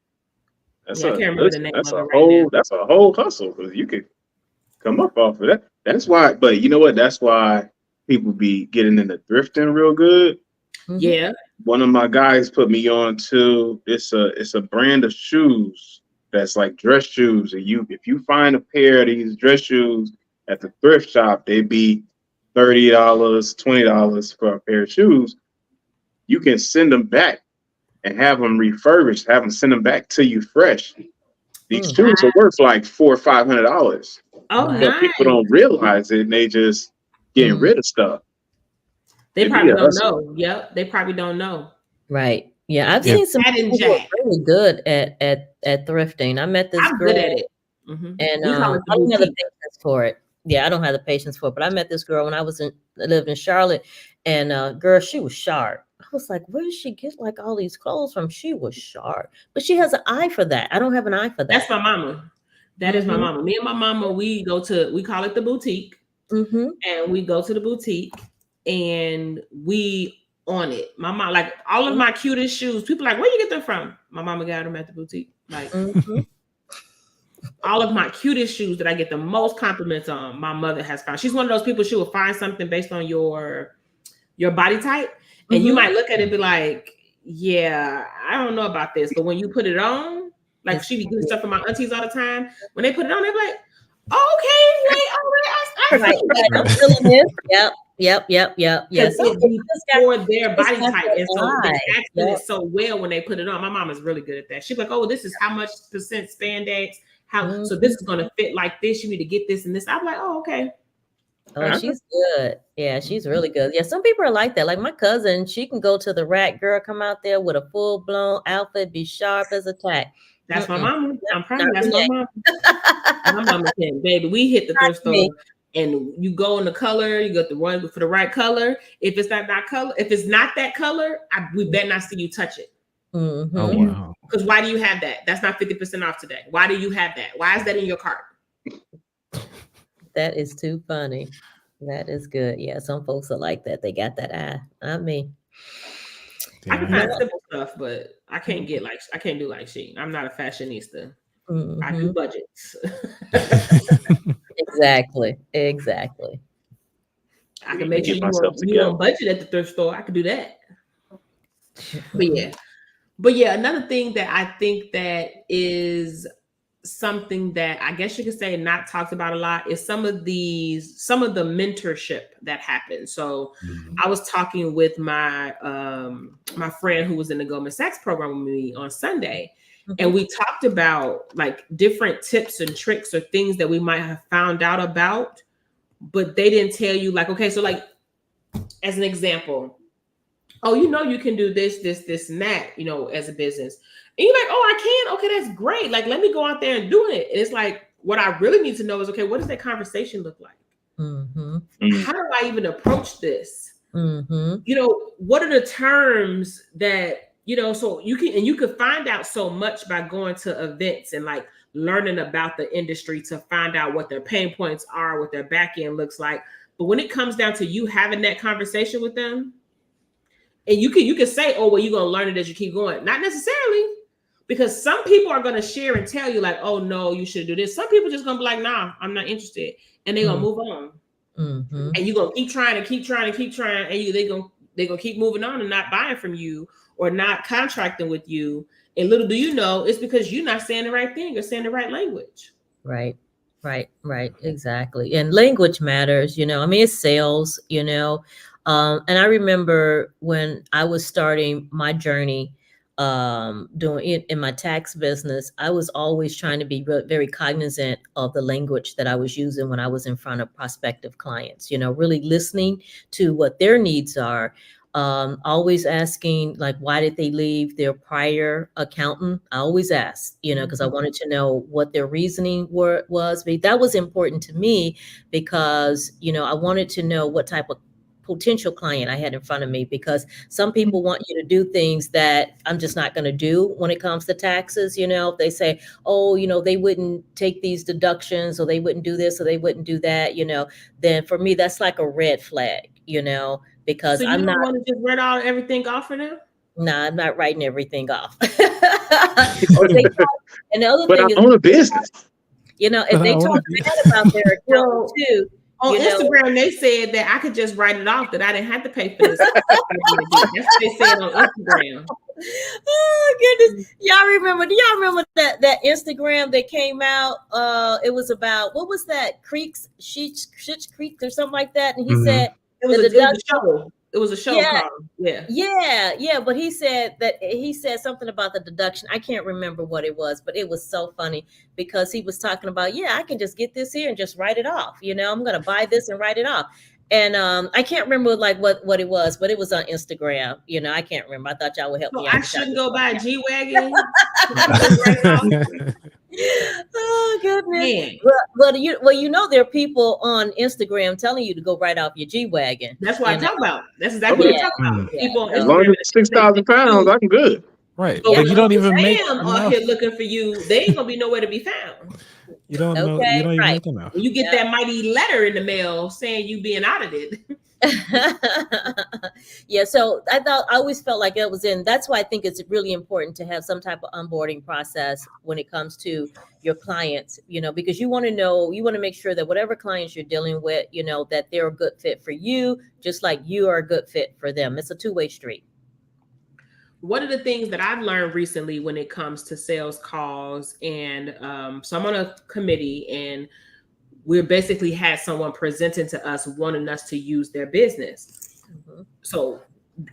That's a whole hustle because you could come up off of that. That's why, but you know what? That's why people be getting into thrifting real good. Yeah. One of my guys put me on to it's a brand of shoes that's like dress shoes. And if you find a pair of these dress shoes at the thrift shop, they'd be $30, $20 for a pair of shoes. You can send them back and have them refurbished, have them send them back to you fresh. These shoes are worth like $400 or $500. Oh, but nice. People don't realize it, and they just getting rid of stuff. They probably don't know. Yep, they probably don't know. Right. Yeah, I've seen some people who are really good at thrifting. I met this girl. Good at it. And I don't have the patience for it. Yeah, I don't have the patience for it. But I met this girl when I lived in Charlotte, and girl, she was sharp. I was like, where did she get like all these clothes from? She was sharp, but she has an eye for that. I don't have an eye for that. That's my mama. That is my mama. Me and my mama, we call it the boutique, and we go to the boutique and we on it. My mom, like all of my cutest shoes, people like, where you get them from? My mama got them at the boutique. Like all of my cutest shoes that I get the most compliments on, my mother has found. She's one of those people, she will find something based on your body type. And you might look at it and be like, yeah, I don't know about this. But when you put it on, like she be doing stuff for my aunties all the time. When they put it on, they're like, oh, okay, wait, I'm feeling this. Yep. Yes. For their body type. And so they accent it so well when they put it on. My mom is really good at that. She's like, oh, this is how much percent spandex. So this is going to fit like this. You need to get this and this. I'm like, oh, okay. Oh, she's good. Yeah, she's really good. Yeah, some people are like that. Like my cousin, she can go to the rack, girl, come out there with a full-blown outfit, be sharp as a tack. That's my mama. I'm proud of that's my mama. My mama said, baby, we hit the thrift store and you go in the color, you got the one for the right color. If it's not that color, we better not see you touch it. Mm-hmm. Oh, wow. Because why do you have that? That's not 50% off today. Why do you have that? Why is that in your cart? That is too funny. That is good. Yeah, some folks are like that. They got that eye. Not me. I can Yeah. find simple stuff, but I can't do like she. I'm not a fashionista. I do Mhm. budgets. Exactly. Exactly. I can make sure Get you myself on together. budget at the thrift store. I could do that. But yeah, another thing that I think that is something that I guess you could say not talked about a lot is some of the mentorship that happens. So I was talking with my my friend who was in the Goldman Sachs program with me on Sunday, and we talked about like different tips and tricks or things that we might have found out about, but they didn't tell you, like, okay, so like as an example, oh, you can do this, and that, as a business. And you're like, oh, I can. Okay, that's great. Like, let me go out there and do it. And it's like, what I really need to know is, okay, what does that conversation look like? How do I even approach this? What are the terms that, so you could find out so much by going to events and like learning about the industry to find out what their pain points are, what their back end looks like. But when it comes down to you having that conversation with them, and you can say, oh, well, you're going to learn it as you keep going. Not necessarily, because some people are going to share and tell you like, oh, no, you should do this. Some people just going to be like, nah, I'm not interested. And they're going to move on. And you're going to keep trying and keep trying and keep trying. And they're going to keep moving on and not buying from you or not contracting with you. And little do you know, it's because you're not saying the right thing or saying the right language. Right. Exactly. And language matters, I mean, it's sales, and I remember when I was starting my journey doing it in my tax business, I was always trying to be very cognizant of the language that I was using when I was in front of prospective clients, really listening to what their needs are. Always asking, like, why did they leave their prior accountant? I always ask, because I wanted to know what their reasoning was. But that was important to me because, I wanted to know what type of potential client I had in front of me, because some people want you to do things that I'm just not going to do when it comes to taxes. If they say, oh, they wouldn't take these deductions, or they wouldn't do this, or they wouldn't do that, then for me, that's like a red flag, because so I'm not want to just read everything off for them. No, I'm not writing everything off. And the other thing is, I own a business. If they talk bad about their account too. On Instagram, they said that I could just write it off, that I didn't have to pay for this. That's what they said on Instagram. Oh goodness. Do y'all remember that Instagram that came out? It was about, what was that? Schitt's Creek or something like that. And he said it was a show. It was a show called. Yeah. But he said something about the deduction. I can't remember what it was, but it was so funny because he was talking about, I can just get this here and just write it off. I'm going to buy this and write it off. And I can't remember like what it was, but it was on Instagram. I can't remember. I thought y'all would help me out. I shouldn't go buy a G-Wagon. Oh goodness! Well, there are people on Instagram telling you to go right off your G-Wagon. That's what I'm talking about. That's exactly what I'm talking about. People as long as it's 6,000 pounds, I'm good. Right, but you don't even make on here looking for you. They ain't gonna be nowhere to be found. You don't know. You don't even make enough. When you get that mighty letter in the mail saying you being audited. So I always felt like it was that's why I think it's really important to have some type of onboarding process when it comes to your clients, because you want to make sure that whatever clients you're dealing with, that they're a good fit for you, just like you are a good fit for them. It's a two-way street. One of the things that I've learned recently when it comes to sales calls, and so I'm on a committee, and we basically had someone presenting to us wanting us to use their business. So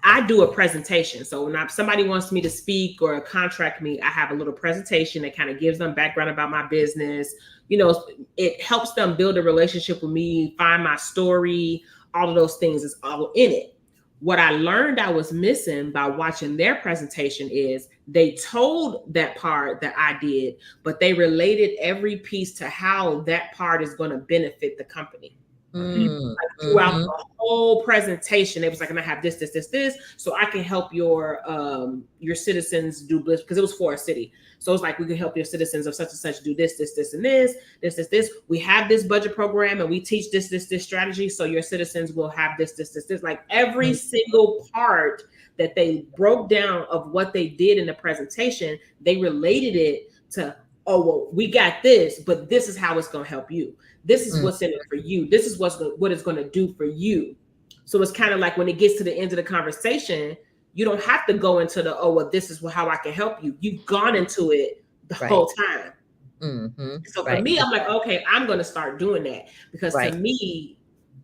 I do a presentation. So when somebody wants me to speak or contract me, I have a little presentation that kind of gives them background about my business. It helps them build a relationship with me, find my story, all of those things is all in it. What I learned I was missing by watching their presentation is they told that part that I did, but they related every piece to how that part is going to benefit the company. Throughout the whole presentation, it was like, "I'm gonna have this, so I can help your citizens do this," because it was for a city. So it's like, we can help your citizens of such and such do this, and this. We have this budget program, and we teach this strategy, so your citizens will have this. Like every single part that they broke down of what they did in the presentation, they related it to, oh, well, we got this, but this is how it's going to help you. This is what's in it for you. This is what it's going to do for you. So it's kind of like when it gets to the end of the conversation, you don't have to go into the, oh, well, this is how I can help you. You've gone into it the whole time. So for me, I'm like, okay, I'm going to start doing that, because to me,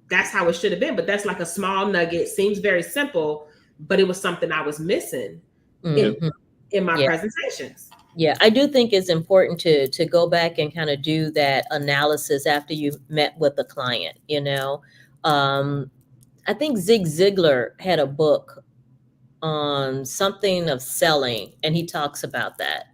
that's how it should have been. But that's like a small nugget, seems very simple, but it was something I was missing in my presentations. Yeah, I do think it's important to go back and kind of do that analysis after you met with the client. I think Zig Ziglar had a book on something of selling, and he talks about that,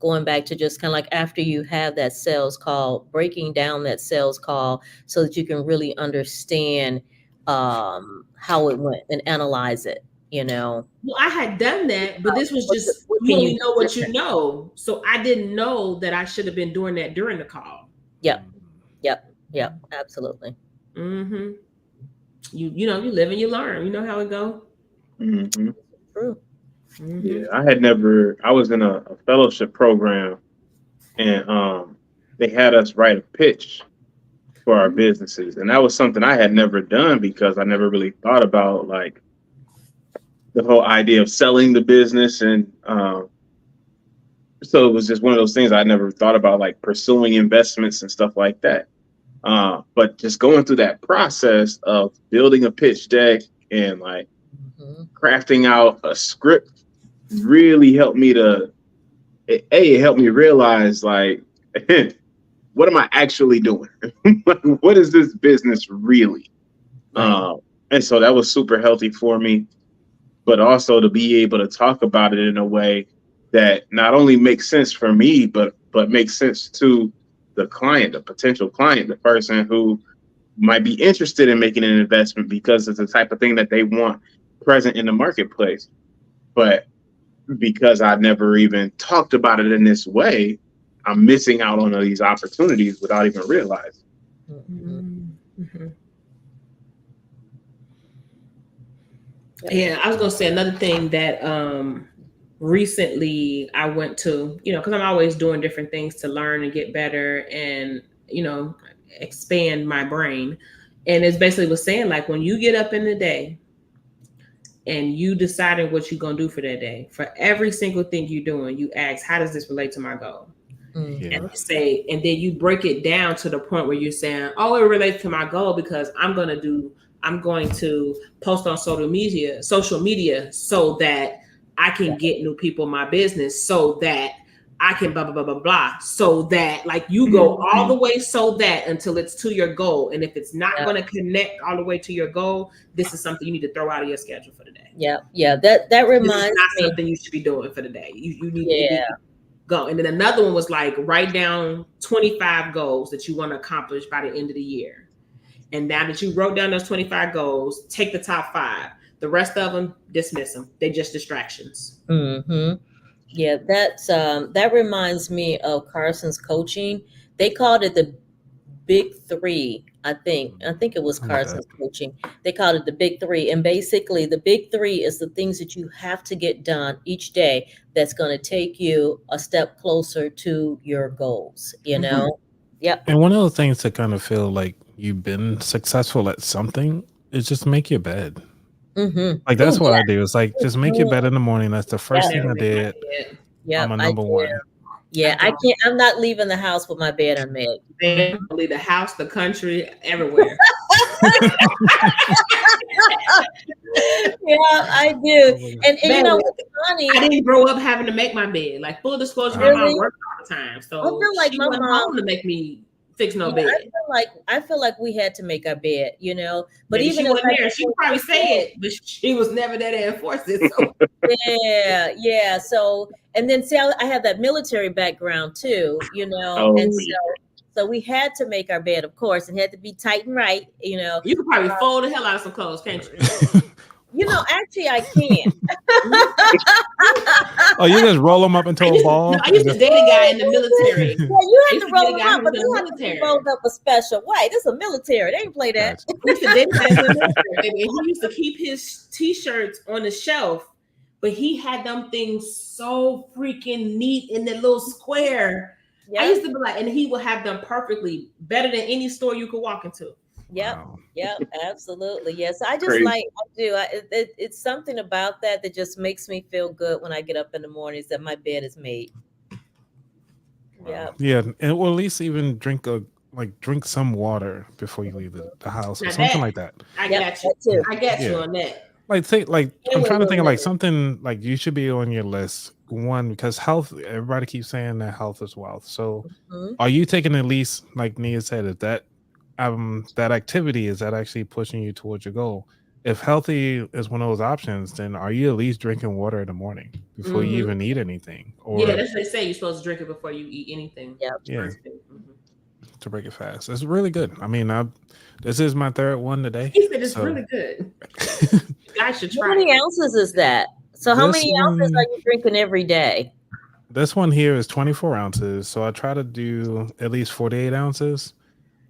going back to just kind of like after you have that sales call, breaking down that sales call so that you can really understand how it went and analyze it. Well, I had done that, but this was just, you only know what you know. So I didn't know that I should have been doing that during the call. Yep, absolutely. You live and you learn. You know how it goes. True. Yeah, I was in a fellowship program, and they had us write a pitch for our businesses. And that was something I had never done, because I never really thought about like the whole idea of selling the business. And so it was just one of those things I never thought about, like pursuing investments and stuff like that. But just going through that process of building a pitch deck and like crafting out a script really helped me it helped me realize, like, what am I actually doing? What is this business really? And so that was super healthy for me, but also to be able to talk about it in a way that not only makes sense for me, but makes sense to the client, the potential client, the person who might be interested in making an investment, because it's the type of thing that they want present in the marketplace. But because I never even talked about it in this way, I'm missing out on these opportunities without even realizing. Yeah, I was gonna say another thing that recently I went to, because I'm always doing different things to learn and get better and expand my brain. And it's basically was saying, like, when you get up in the day and you deciding what you're gonna do for that day, for every single thing you're doing, you ask, how does this relate to my goal? And you say, and then you break it down to the point where you're saying, oh, it relates to my goal because I'm going to post on social media so that I can get new people in my business, so that I can blah, blah, blah, blah, blah. So that, like, you go all the way so that until it's to your goal. And if it's not going to connect all the way to your goal, this is something you need to throw out of your schedule for the day. Yeah. That reminds me. Not something you should be doing for the day. You need to go. And then another one was like, write down 25 goals that you want to accomplish by the end of the year. And now that you wrote down those 25 goals, take the top 5. The rest of them, dismiss them. They're just distractions. Yeah, that reminds me of Carson's coaching. They called it the Big 3. I think it was Carson's coaching. They called it the Big 3. And basically the Big 3 is the things that you have to get done each day that's going to take you a step closer to your goals, Yep. And one of the things to kind of feel like you've been successful at something is just make your bed. Like that's what I do. It's like, just make your bed in the morning. That's the first thing I did. Yeah, I'm a number one. Yeah, I can't. I'm not leaving the house with my bed unmade. Leave the house, the country, everywhere. Yeah, I do. And what's funny? I didn't grow up having to make my bed. Like, full disclosure, my mom worked all the time, so I feel like she my wasn't mom home to make me fix no bed. I feel like we had to make our bed, But maybe even she wasn't there, she probably say it, but she was never there to enforce it. So. Yeah. So, and then see, I have that military background too, and So we had to make our bed, of course, and had to be tight and right. You know, You could probably fold the hell out of some clothes, can't you? You know, actually, I can. Oh, you just roll them up into a ball? I used to date a guy in the military. Yeah, you had to roll them date a guy up, who but was you in the have to be military. rolled up a special way. This is a military. They ain't play that. I used to date a guy in the military, baby, and he used to keep his t-shirts on the shelf, but he had them things so freaking neat in that little square. Yep. I used to be like, and he would have them perfectly, better than any store you could walk into. Yep. Wow. Yep. Absolutely. Yes. I just Crazy. it's something about that just makes me feel good when I get up in the mornings that my bed is made. Yeah. Yeah, and or at least even drink some water before you leave the house or Now something that- like that. I Yep, got you. that too. I got you Yeah. on that. I'm trying to think of wait. something like you should be on your list. One, because health, everybody keeps saying that health is wealth. So Mhm. are you taking at least, like Nia said, is that activity, is that actually pushing you towards your goal? If healthy is one of those options, then are you at least drinking water in the morning before you even eat anything? Or Yeah, that's what they say. You're supposed to drink it before you eat anything. Yep. yeah, Mhm. to break it fast. It's really good. I mean, this is my third one today. He said it's so- really good. You guys should How try many it. ounces is that? So how This many ounces one- are you drinking every day? This one here is 24 ounces. So I try to do at least 48 ounces.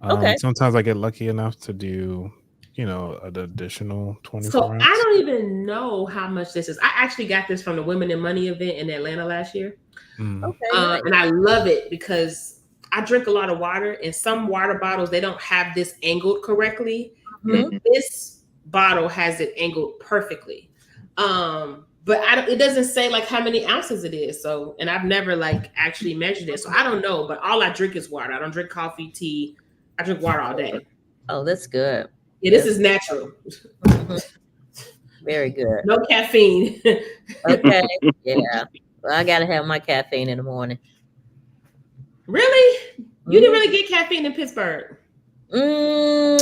Okay. Sometimes I get lucky enough to do, an additional 24 So ounces. I don't even know how much this is. I actually got this from the Women in Money event in Atlanta last year. Mm. Okay. nice. And I love it because I drink a lot of water, and some water bottles, they don't have this angled correctly. Mhm. This bottle has it angled perfectly. But it doesn't say like how many ounces it is. So, and I've never like actually measured it. So I don't know, but all I drink is water. I don't drink coffee, tea. I drink water all day. Oh, that's good. Yeah, this is natural. Very good. No caffeine. Okay. Yeah. Well, I gotta have my caffeine in the morning. Really? You didn't really get caffeine in Pittsburgh? No,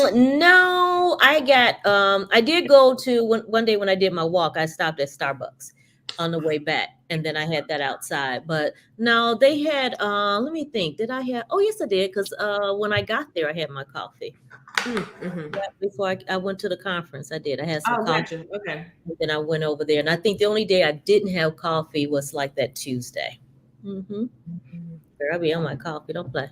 I did go to one day when I did my walk, I stopped at Starbucks on the way back, and then I had that outside. But no, they had let me think, did I have, oh yes I did, because when I got there I had my coffee. Mm-hmm. Yeah, before I went to the conference, I had some Oh, coffee. gotcha. Okay. And then I went over there, and I think the only day I didn't have coffee was like that Tuesday. Girl, I be on my coffee, don't play.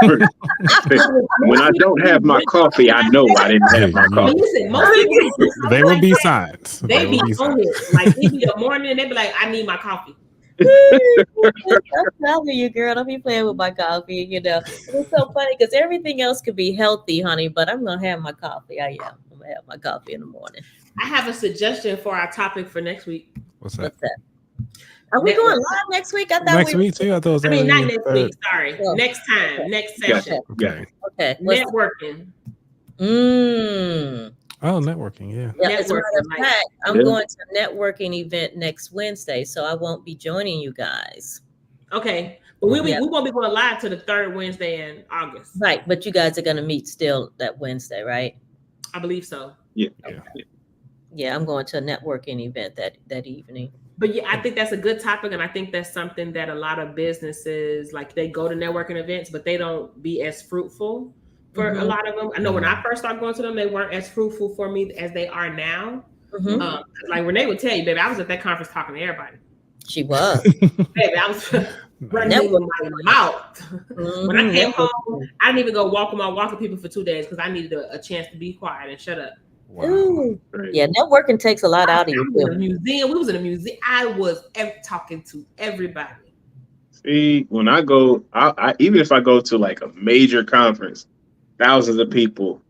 When I don't have my coffee, I know I didn't have my But coffee. listen, most people They will be like signs. They be will on it. Like it be the morning, and they be like, "I need my coffee." I'm telling you, girl, don't be playing with my coffee. It's so funny because everything else could be healthy, honey, but I'm gonna have my coffee. I am. I'm gonna have my coffee in the morning. I have a suggestion for our topic for next week. What's that? What's that? Are we going live next week? I thought Next week too? I thought it was I mean, not already next third. week. Sorry, Oh. next time, next Gotcha. session. Okay. Okay. What's Networking. Oh, networking. Yeah. Yeah, as a matter of Networking, fact, I'm Yeah. going to a networking event next Wednesday, so I won't be joining you guys. Okay, but we Yeah. won't be going live to the third Wednesday in August. Right, but you guys are going to meet still that Wednesday, right? I believe so. Yeah. Yeah, I'm going to a networking event that evening. But yeah, I think that's a good topic, and I think that's something that a lot of businesses like they go to networking events, but they don't be as fruitful for a lot of them. I know when I first started going to them, they weren't as fruitful for me as they are now. Mhm. Like Renee would tell you, baby, I was at that conference talking to everybody. She was. Baby, I was running with my mouth. When I came home, I didn't even go walking people for 2 days because I needed a chance to be quiet and shut up. Wow. Ooh. Yeah, networking takes a lot out of you. We was in a museum. We was in a museum. I was talking to everybody. See, when I go, I even if I go to like a major conference, thousands of people,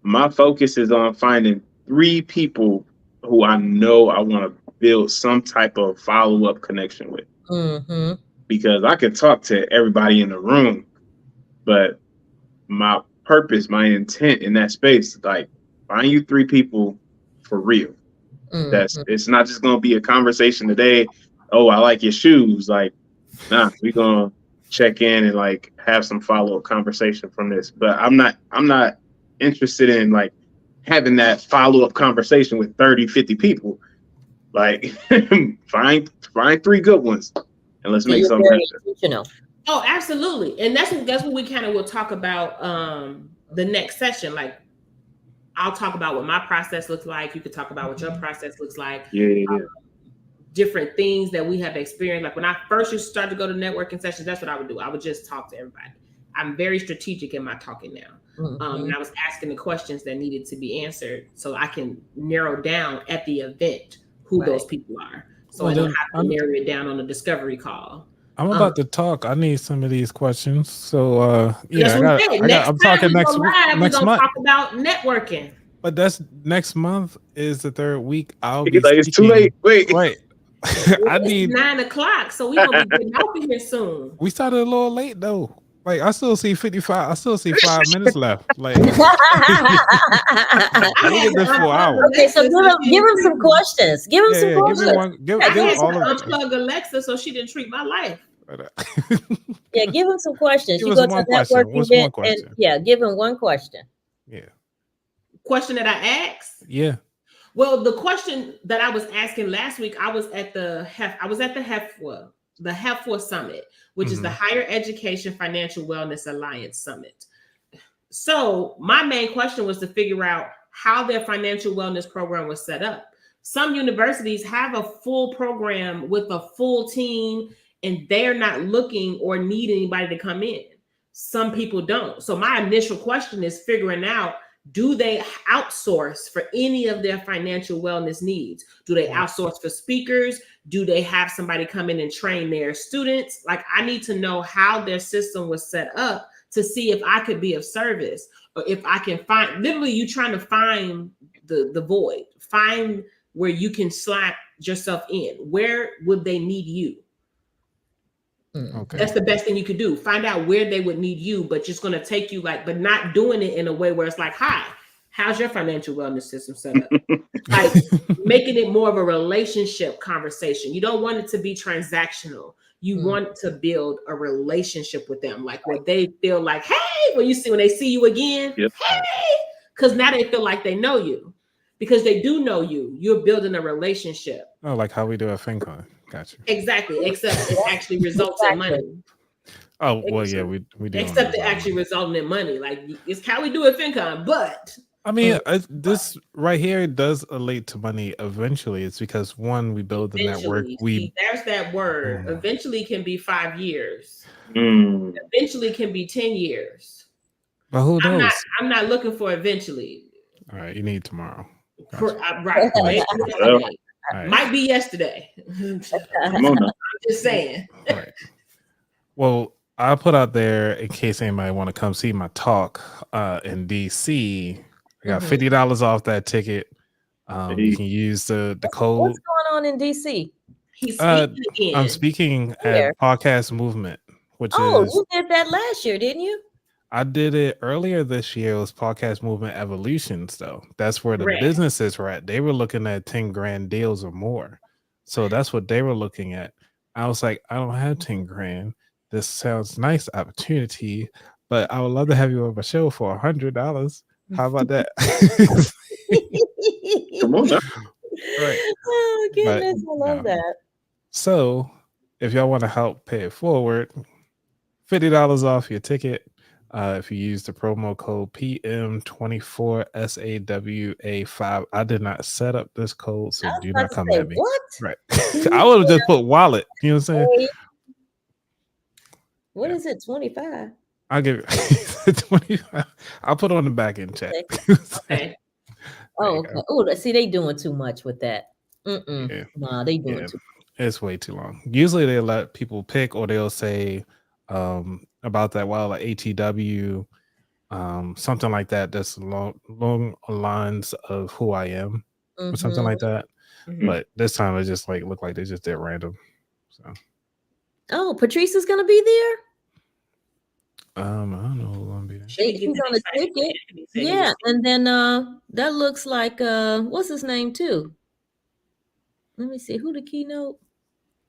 my focus is on finding 3 people who I know I want to build some type of follow-up connection with. Mm-hmm. Because I can talk to everybody in the room, but my purpose, my intent in that space, like find you 3 people for real. It's not just gonna be a conversation today. Oh, I like your shoes. Like, nah, we're gonna check in and like have some follow-up conversation from this. But I'm not interested in like having that follow-up conversation with 30, 50 people. Like find 3 good ones and let's make something happen. Intentional. Oh, absolutely. And that's what we kind of will talk about the next session. Like, I'll talk about what my process looks like. You could talk about what your process looks like. Yeah. Different things that we have experienced. Like when I first used to start to go to networking sessions, that's what I would do. I would just talk to everybody. I'm very strategic in my talking now. And I was asking the questions that needed to be answered so I can narrow down at the event who those people are. So I don't have to narrow it down on a discovery call. I'm about to talk. I need some of these questions. So I'm talking next week. Next month. Talk about networking. But that's next month is the third week. I'll be like, it's too late. Wait. I need 9 o'clock, so we gonna be getting out of here soon. We started a little late though. Like I still see 55. I still see 5 minutes left. Like Okay, so give him some questions. Give him some questions. Give unplug Alexa so she didn't treat my life. Yeah, give him some questions. Give you go to networking event and give him one question. Yeah. Question that I asked? Yeah. Well, the question that I was asking last week, I was at the HEFWA Summit, which is the Higher Education Financial Wellness Alliance Summit. So my main question was to figure out how their financial wellness program was set up. Some universities have a full program with a full team, and they're not looking or need anybody to come in. Some people don't. So my initial question is figuring out, do they outsource for any of their financial wellness needs? Do they outsource for speakers? Do they have somebody come in and train their students? Like, I need to know how their system was set up to see if I could be of service, or if I can find, literally you trying to find the void, find where you can slot yourself in. Where would they need you? Okay. That's the best thing you could do. Find out where they would need you, but just going to take you but not doing it in a way where it's like, hi, how's your financial wellness system set up? Like making it more of a relationship conversation. You don't want it to be transactional. You want to build a relationship with them, like where they feel like, hey, when they see you again, hey, because now they feel like they know you, because they do know you. You're building a relationship. Oh, like how we do at FinCon. Gotcha. Exactly. Except it actually results in money. Oh, well, yeah, we do. Except it actually resulting in money. Like it's how we do at FinCon. But I mean, this right here does relate to money eventually. It's because one, we build the network. There's that word. Eventually can be 5 years. Eventually can be 10 years. But who knows? I'm not looking for eventually. All right, you need tomorrow. Gotcha. Right. Right. Might be yesterday. I'm just saying. Right. Well, I'll put out there in case anybody want to come see my talk in DC. I got $50 off that ticket. You can use the code. What's going on in DC? He's speaking again. I'm speaking at Podcast Movement, which is. You did that last year, didn't you? I did it earlier this year. It was Podcast Movement Evolutions, though. That's where the businesses were at. They were looking at 10 grand deals or more. So that's what they were looking at. I was like, I don't have 10 grand. This sounds nice opportunity, but I would love to have you on my show for $100. How about that? Come on now. Right. Oh, goodness. I love that. So if y'all want to help pay it forward, $50 off your ticket. If you use the promo code PM24SAWA5, I did not set up this code, so do not come at me. What? Right. I would have just put wallet. You know what I'm saying? What is it? 25. I'll give it 25. I'll put on the back end check. Okay. Okay. Oh, see, they doing too much with that. Yeah. Nah, they doing too much. It's way too long. Usually they let people pick, or they'll say about that like ATW, something like that. That's long lines of who I am, or something like that. But this time it just looked like they just did random. So. Oh, Patrice is gonna be there. I don't know who's gonna be there. He's on the ticket. Yeah, and then that looks like what's his name too? Let me see who the keynote.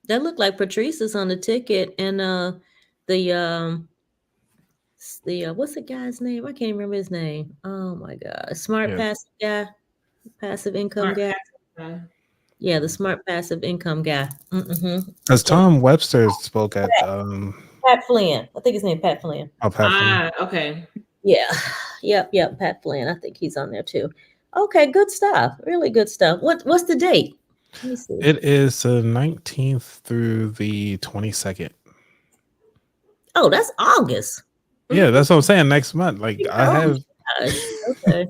That looked like Patrice is on the ticket, and the what's the guy's name? I can't remember his name. Oh my God, passive guy, passive income guy. Yeah, the smart passive income guy. Because Tom Webster spoke at Pat Flynn. I think his name Pat Flynn. Oh, Pat Flynn. Okay. Yeah. Yep. Pat Flynn. I think he's on there too. Okay, good stuff. Really good stuff. What's the date? Let me see. It is the 19th through the 22nd. Oh, that's August. Yeah, that's what I'm saying. Next month. Like I have. Gosh. Okay.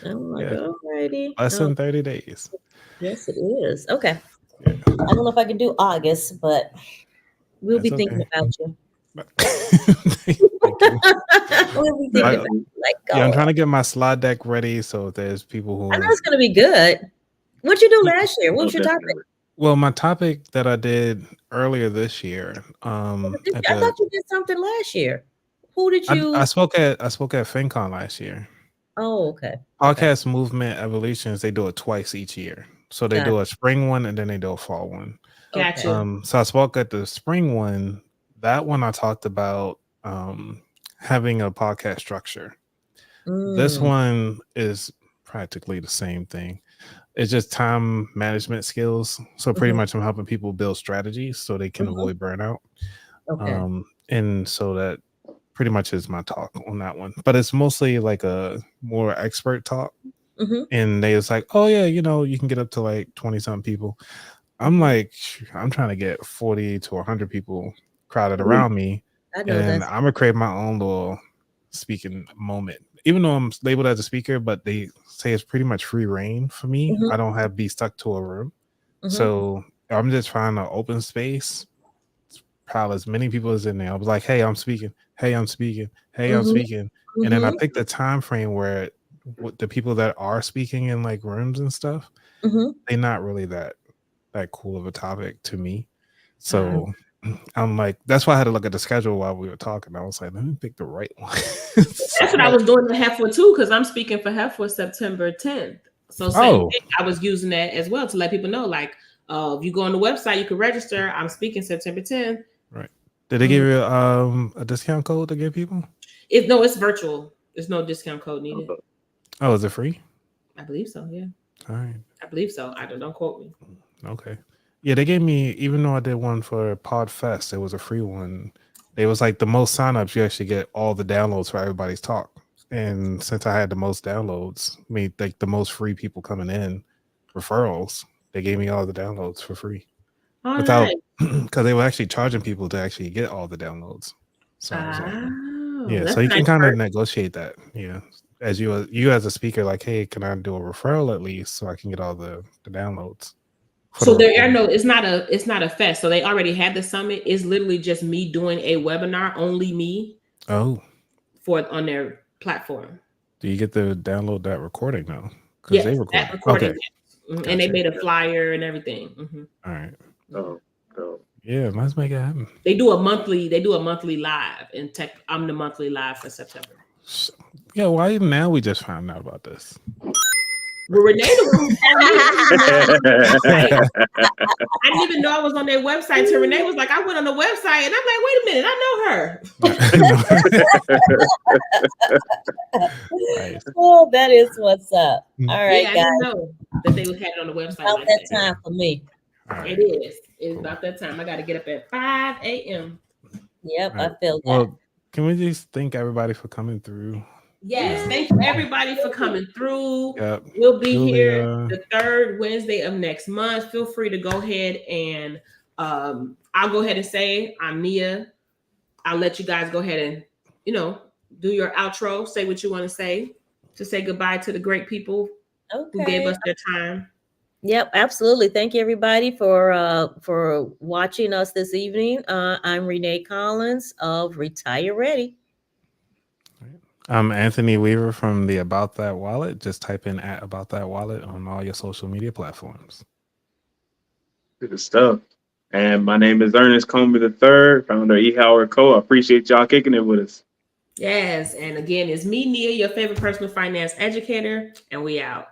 I'm like, Yeah. alrighty. Less than 30 days. Yes, it is. Okay. Yeah. I don't know if I can do August, but we'll That's be thinking okay. about you. Thank you. We'll be thinking about you. Like, Yeah, I'm God. trying to get my slide deck ready. So if there's people who I know it's gonna be good. What'd you do last year? What was your topic? Well, my topic that I did earlier this year, I thought you did something last year. Who did you? I spoke at FinCon last year. Oh, okay. Podcast Movement Evolutions, they do it twice each year. So they do a spring one and then they do a fall one. Gotcha. So I spoke at the spring one. That one I talked about having a podcast structure. This one is practically the same thing. It's just time management skills. So pretty much I'm helping people build strategies so they can avoid burnout. Okay. And so that pretty much is my talk on that one. But it's mostly like a more expert talk. And they was like, oh yeah, you know, you can get up to like 20 something people. I'm like, I'm trying to get 40 to 100 people crowded around me. And I'm gonna create my own little speaking moment. Even though I'm labeled as a speaker, but they say it's pretty much free reign for me. I don't have to be stuck to a room. So I'm just trying to open space, pile as many people as in there. I was like, hey, I'm speaking. Hey, I'm speaking. Hey, I'm speaking. And then I picked the time frame where the people that are speaking in like rooms and stuff, they're not really that cool of a topic to me. So I'm like, that's why I had to look at the schedule while we were talking. I was like, let me pick the right one. That's what I was doing the Heifer too, because I'm speaking for Heifer September 10th. So same thing, I was using that as well to let people know, like, if you go on the website, you can register. I'm speaking September 10th. Right. Did they give you a discount code to give people? It's virtual. There's no discount code needed. Oh, is it free? I believe so. Yeah. All right. I believe so. Don't quote me. Okay. Yeah, they gave me, even though I did one for Podfest, it was a free one. It was like the most signups, you actually get all the downloads for everybody's talk. And since I had the most downloads, I mean, like the most free people coming in, referrals, they gave me all the downloads for free. Without, because they were actually charging people to actually get all the downloads. So I was like, yeah, so you can kind of negotiate that. Yeah. As you as a speaker, like, hey, can I do a referral at least so I can get all the downloads? So there are it's not a fest. So they already had the summit. It's literally just me doing a webinar, only me. Oh. On their platform. Do you get to download that recording now? Yes, that recording. Okay. Gotcha. And they made a flyer and everything. All right. Oh. Yeah, let's make it happen. They do a monthly live in tech. I'm the monthly live for September. Yeah, why now we just found out about this? Well, Renee, I didn't even know I was on their website. So Renee was like, I went on the website and I'm like, wait a minute, I know her. Nice. Oh, that is what's up. All right, guys. I didn't know that they had it on the website. About that time for me. Right. It is. It's about that time. I got to get up at 5 a.m. Yep, right. I feel that. Well, can we just thank everybody for coming through? Yes, thank you everybody for coming through. Yep. We'll be here the third Wednesday of next month. Feel free to go ahead and I'll go ahead and say I'm Nia. I'll let you guys go ahead and do your outro. Say what you want to say goodbye to the great people who gave us their time. Yep, absolutely. Thank you everybody for watching us this evening. I'm Renee Collins of Retire Ready. I'm Anthony Weaver from the About That Wallet. Just type in @About That Wallet on all your social media platforms. Good stuff. And my name is Ernest Comer III, founder of eHoward Co. I appreciate y'all kicking it with us. Yes. And again, it's me, Nia, your favorite personal finance educator, and we out.